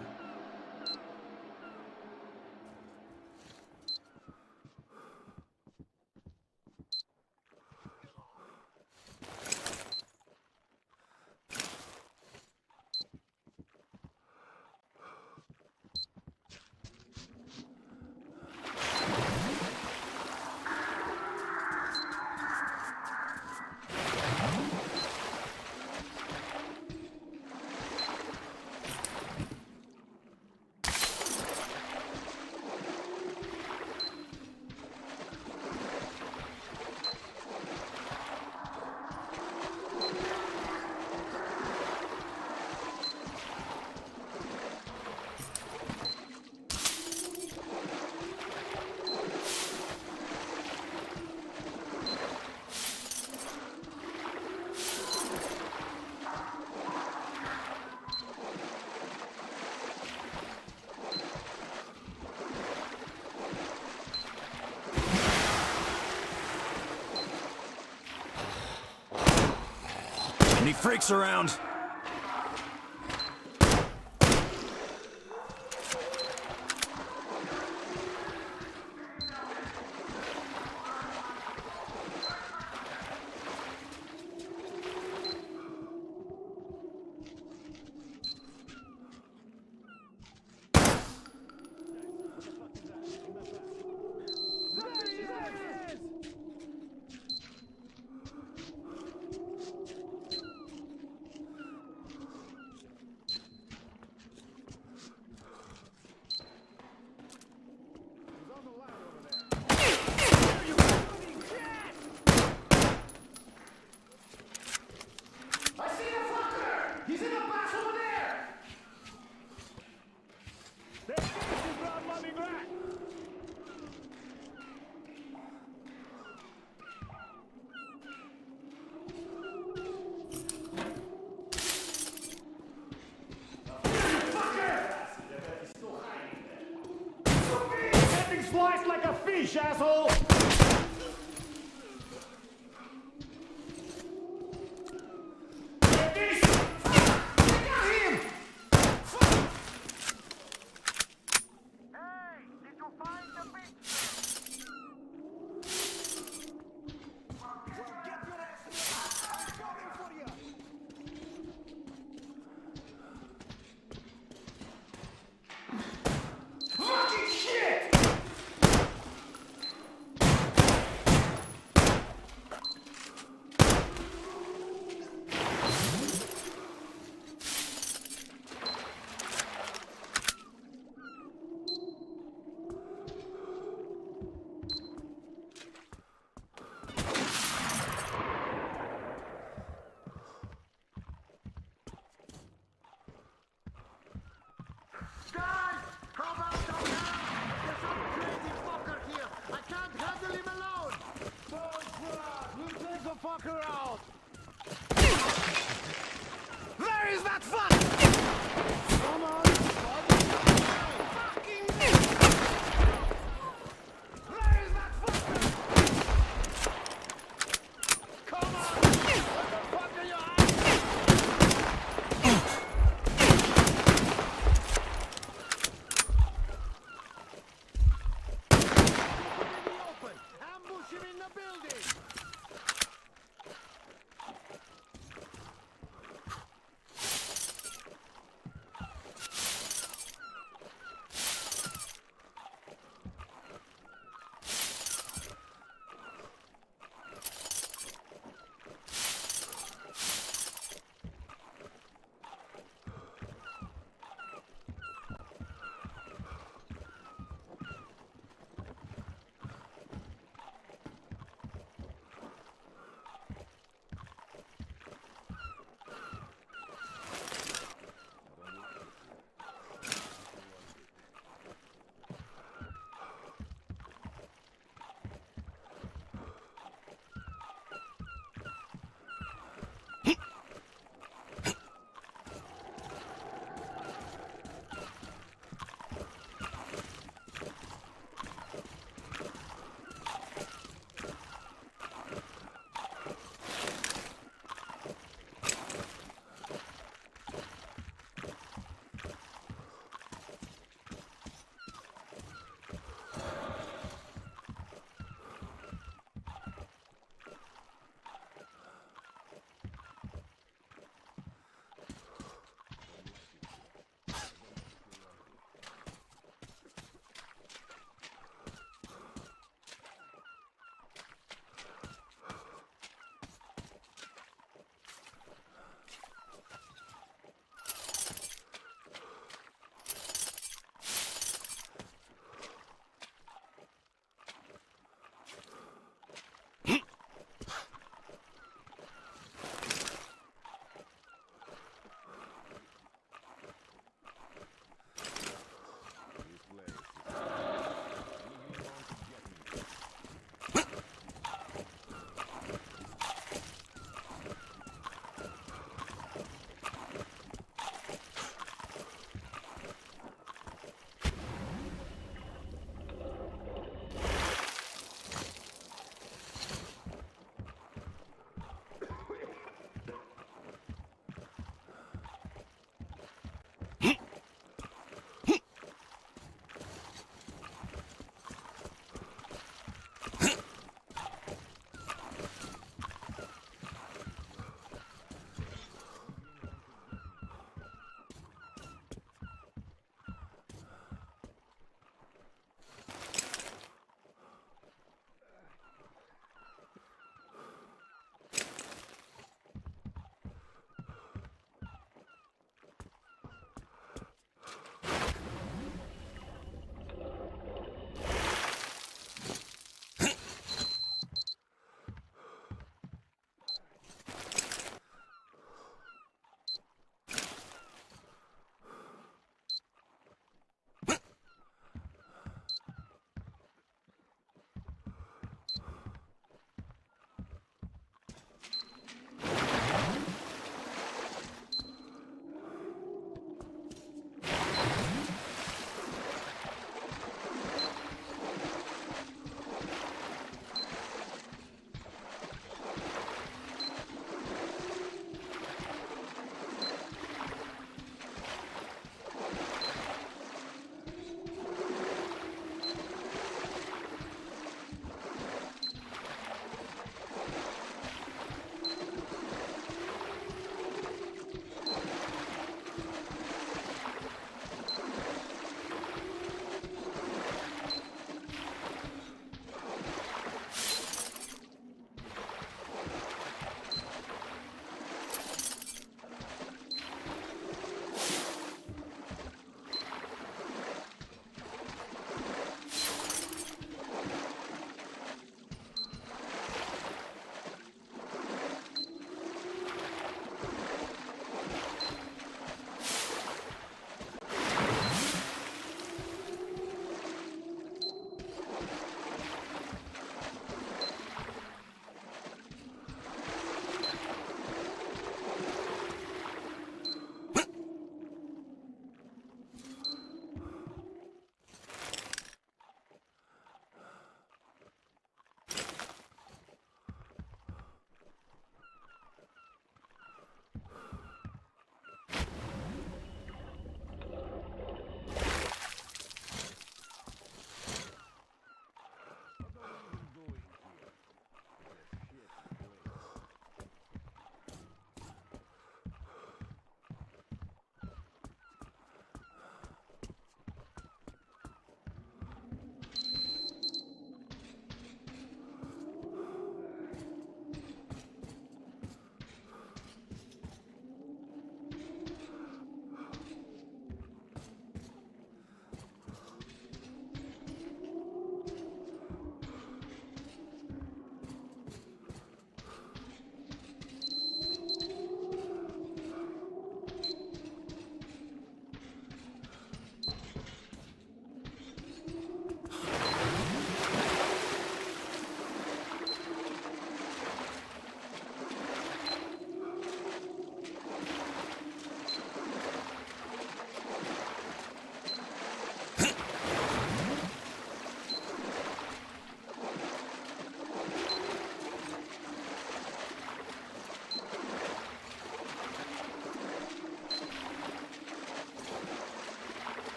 Any freaks around? asshole! Hey, did you find the bitch? Guys, how about some help? There's some crazy fucker here. I can't handle him alone. We'll take the fucker out. Where is that fuck? Come on, fucking where is that fucker? Come on, what the fuck are you ambush him in the building!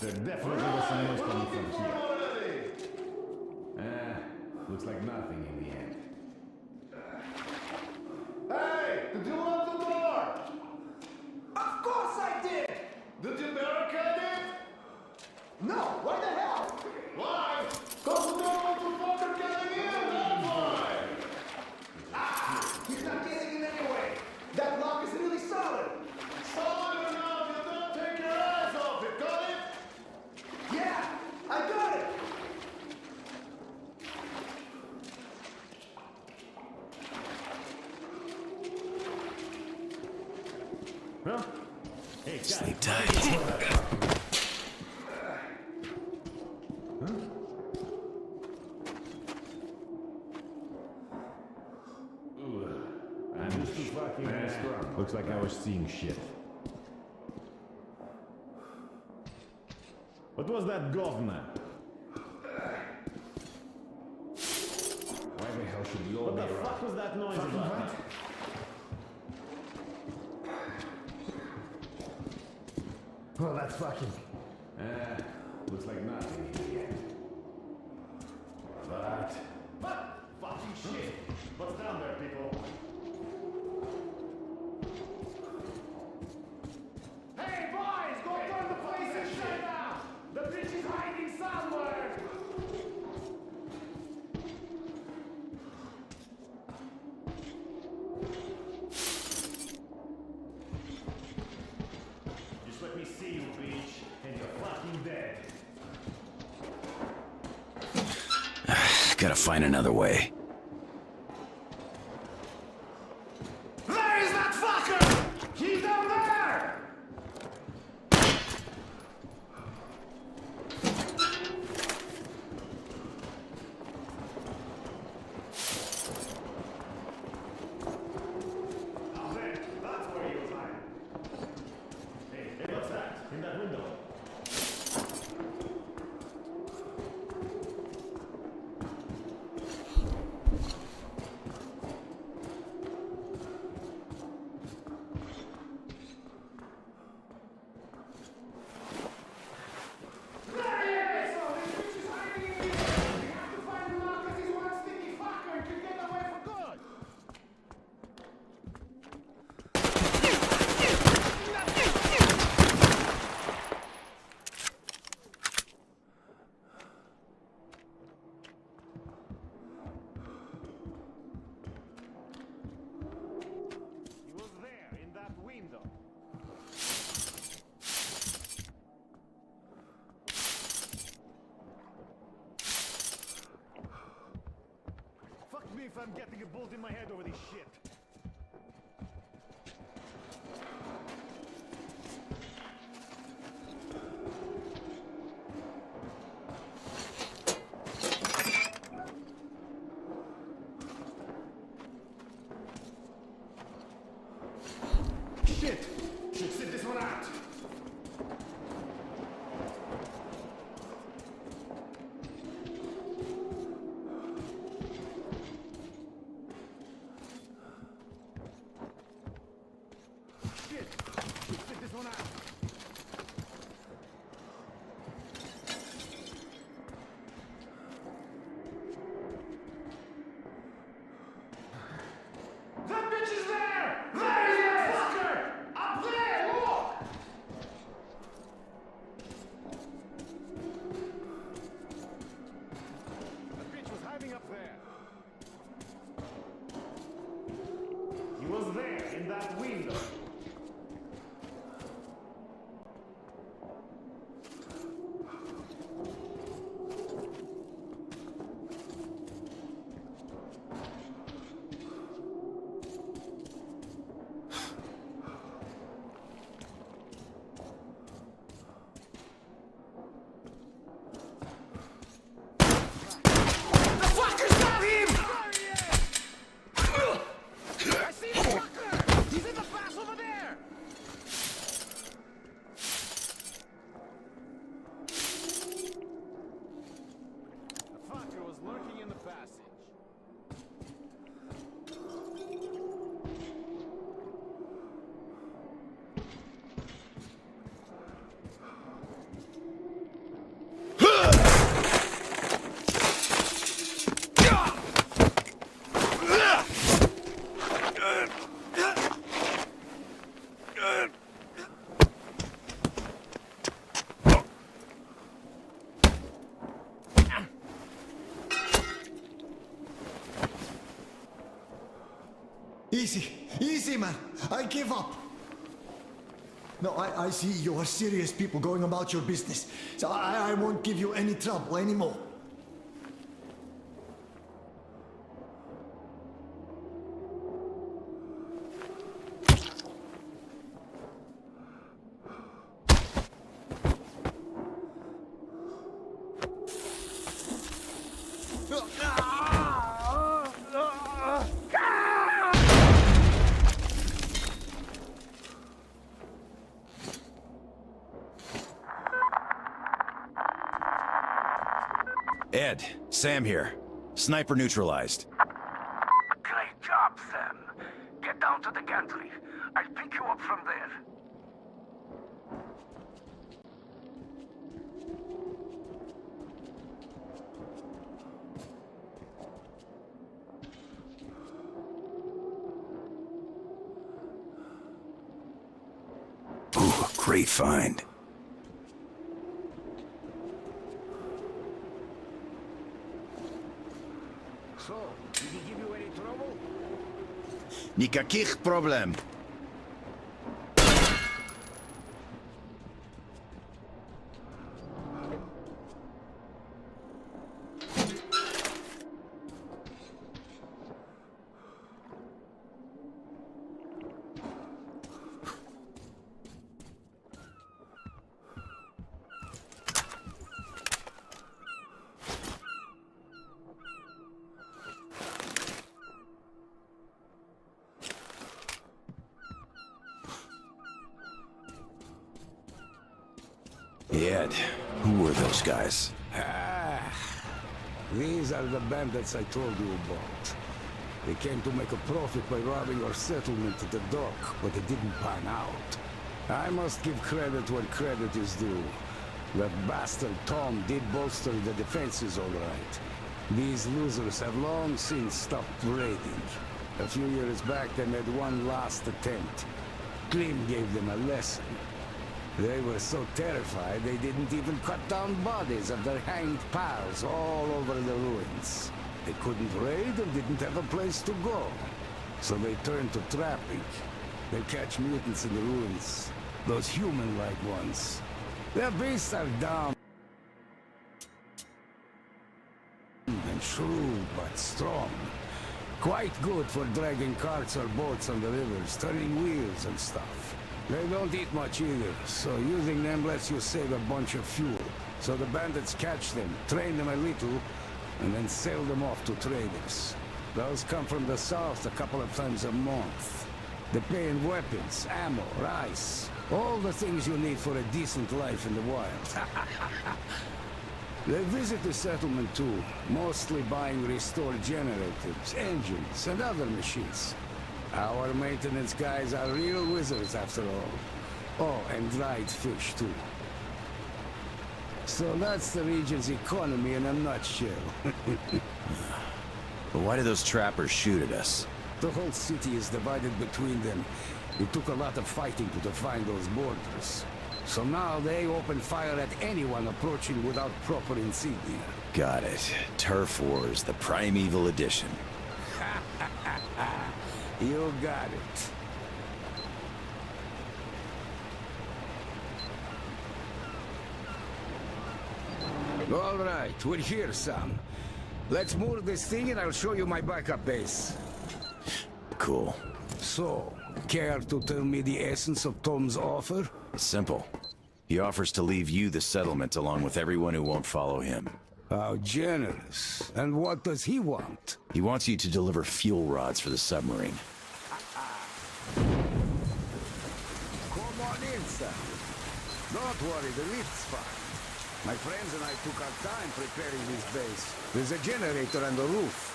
There definitely was some noise coming from here. Looks like nothing in the end. Hey! Did you lock the door? Of course I did! Did you barricade it? No, why the hell? Why? Cause we don't want to fucker getting in, that's why! He's not getting in anyway. That lock is really solid. Solid enough, you don't take your eyes off it, got it? Yeah, I got it. Huh? Hey, Sleep tight. I'm just too fucking strong. Looks like I was seeing shit. What was that governor? Why the hell should we all be around? What the fuck was that noise about? Well, that's fucking. Looks like nothing in the end. But... What? Fucking shit! What's down there, people? Hey, boys! Go turn the place and shut down! The bitch is hiding somewhere! Just let me see you, bitch, and you're fucking dead. Gotta find another way. There is that fucker! He's down there! Out there, that's where he was hiding. Hey, what's that? In that window? If I'm getting a bolt in my head over this shit. Shit! Should sit this one out. He's in the bass over there! Easy, easy, man. I give up. No, I see you are serious people going about your business. So I won't give you any trouble anymore. Ed, Sam here. Sniper neutralized. Great job, Sam. Get down to the gantry. I'll pick you up from there. Ooh, great find. So, did he give you any trouble? Никаких проблем. Ed, who were those guys? These are the bandits I told you about. They came to make a profit by robbing our settlement at the dock, but it didn't pan out. I must give credit where credit is due. That bastard Tom did bolster the defenses all right. These losers have long since stopped raiding. A few years back they made one last attempt. Klim gave them a lesson. They were so terrified they didn't even cut down bodies of their hanged pals all over the ruins. They couldn't raid and didn't have a place to go. So they turned to trapping. They catch mutants in the ruins. Those human-like ones. Their beasts are dumb and shrewd but strong. Quite good for dragging carts or boats on the rivers, turning wheels and stuff. They don't eat much either, so using them lets you save a bunch of fuel. So the bandits catch them, train them a little, and then sell them off to traders. Those come from the south a couple of times a month. They pay in weapons, ammo, rice, all the things you need for a decent life in the wild. They visit the settlement too, mostly buying restored generators, engines, and other machines. Our maintenance guys are real wizards after all. Oh, and dried fish too. So that's the region's economy in a nutshell. But why do those trappers shoot at us? The whole city is divided between them. It took a lot of fighting to define those borders. So now they open fire at anyone approaching without proper insignia. Got it. Turf Wars, the primeval edition. You got it. All right, we're here, Sam. Let's moor this thing and I'll show you my backup base. Cool. So, care to tell me the essence of Tom's offer? It's simple. He offers to leave you the settlement along with everyone who won't follow him. How generous. And what does he want? He wants you to deliver fuel rods for the submarine. Come on in, Sam. Don't worry, the lift's fine. My friends and I took our time preparing this base. There's a generator on the roof.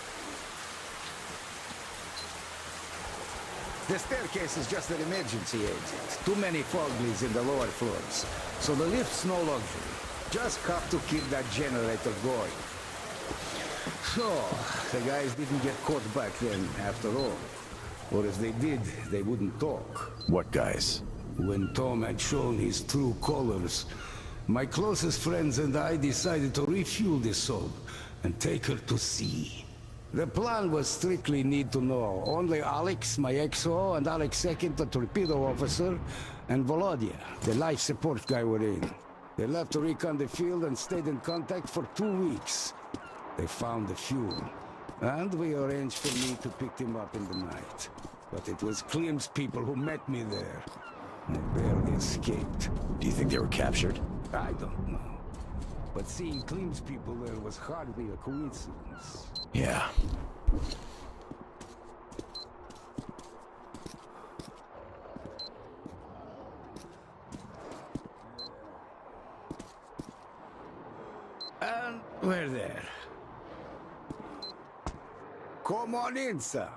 The staircase is just an emergency exit. Too many fog leads in the lower floors. So the lift's no luxury. Just have to keep that generator going. So, the guys didn't get caught back then, after all. Or if they did, they wouldn't talk. What guys? When Tom had shown his true colors, my closest friends and I decided to refuel the soap and take her to sea. The plan was strictly need to know. Only Alex, my XO, and Alex II, the torpedo officer, and Volodya, the life support guy, were in. They left to recon the field and stayed in contact for 2 weeks. They found the fuel, and we arranged for me to pick them up in the night. But it was Klim's people who met me there. They barely escaped. Do you think they were captured? I don't know. But seeing Klim's people there was hardly a coincidence. Yeah. And we're there. Come on in, Sam.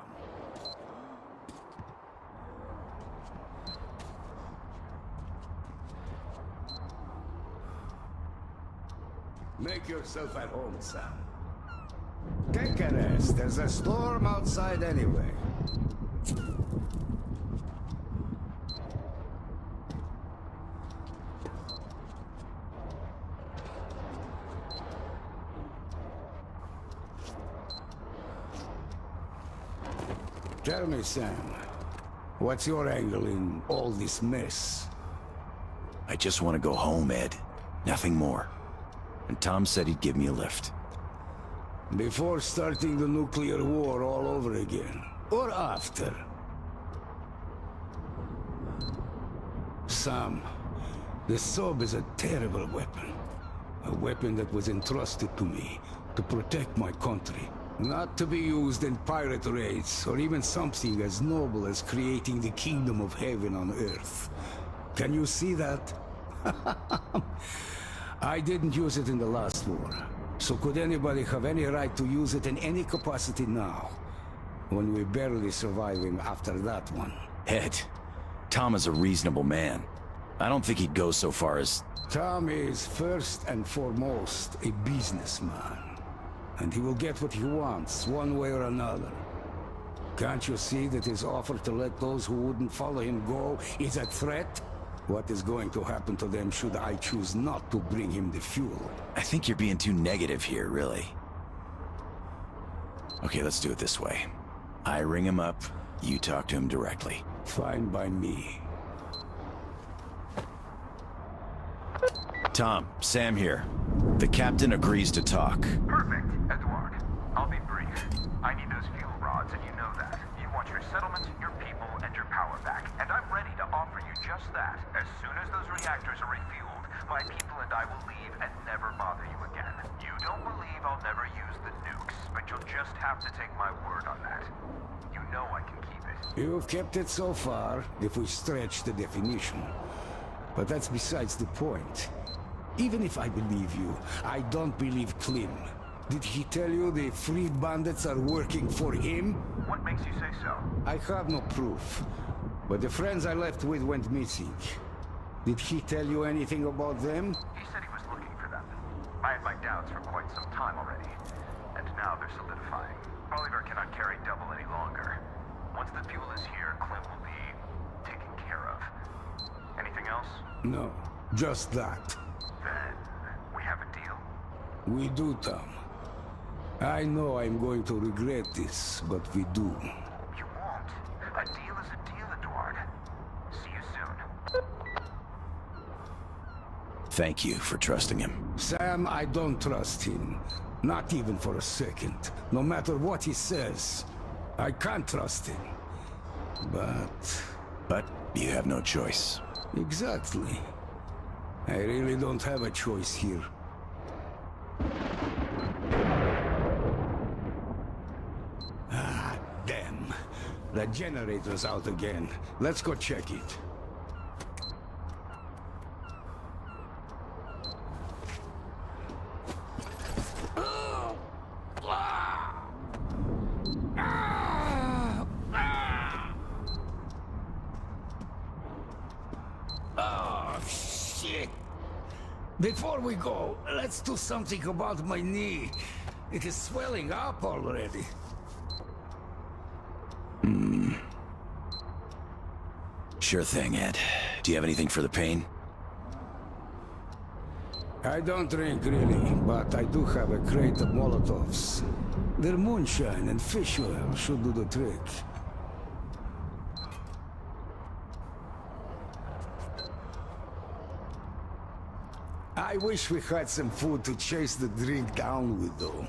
Make yourself at home, Sam. Take a rest. There's a storm outside anyway. Tell me, Sam, what's your angle in all this mess? I just want to go home, Ed. Nothing more. And Tom said he'd give me a lift. Before starting the nuclear war all over again? Or after? Sam, the Sob is a terrible weapon. A weapon that was entrusted to me to protect my country. Not to be used in pirate raids, or even something as noble as creating the kingdom of heaven on earth. Can you see that? I didn't use it in the last war, so could anybody have any right to use it in any capacity now, when we barely survived him after that one? Ed, Tom is a reasonable man. I don't think he'd go so far as... Tom is first and foremost a businessman. And he will get what he wants, one way or another. Can't you see that his offer to let those who wouldn't follow him go is a threat? What is going to happen to them should I choose not to bring him the fuel? I think you're being too negative here, really. Okay, let's do it this way. I ring him up, you talk to him directly. Fine by me. Tom, Sam here. The captain agrees to talk. Perfect, Edward. I'll be brief. I need those fuel rods, and you know that. You want your settlement, your people, and your power back. And I'm ready to offer you just that. As soon as those reactors are refueled, my people and I will leave and never bother you again. You don't believe I'll never use the nukes, but you'll just have to take my word on that. You know I can keep it. You've kept it so far, if we stretch the definition. But that's besides the point. Even if I believe you, I don't believe Klim. Did he tell you the free bandits are working for him? What makes you say so? I have no proof. But the friends I left with went missing. Did he tell you anything about them? He said he was looking for them. I had my doubts for quite some time already. And now they're solidifying. Bolivar cannot carry double any longer. Once the fuel is here, Klim will be taken care of. Anything else? No, just that. Then we have a deal? We do, Tom. I know I'm going to regret this, but we do. You won't. A deal is a deal, Edward. See you soon. Thank you for trusting him. Sam, I don't trust him. Not even for a second. No matter what he says. I can't trust him. But you have no choice. Exactly. I really don't have a choice here. Ah, damn. The generator's out again. Let's go check it. Before we go, let's do something about my knee. It is swelling up already. Sure thing, Ed. Do you have anything for the pain? I don't drink really, but I do have a crate of Molotovs. Their moonshine and fish oil should do the trick. I wish we had some food to chase the drink down with, though.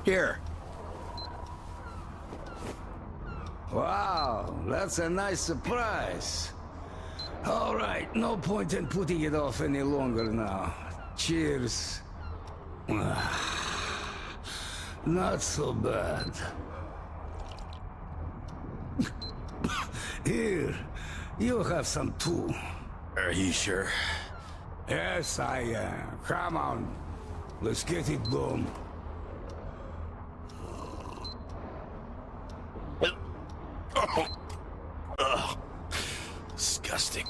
Here. Wow, that's a nice surprise. All right, no point in putting it off any longer now. Cheers. Not so bad. Here, you have some too. Are you sure? Yes, I am. Come on, let's get it done. Disgusting.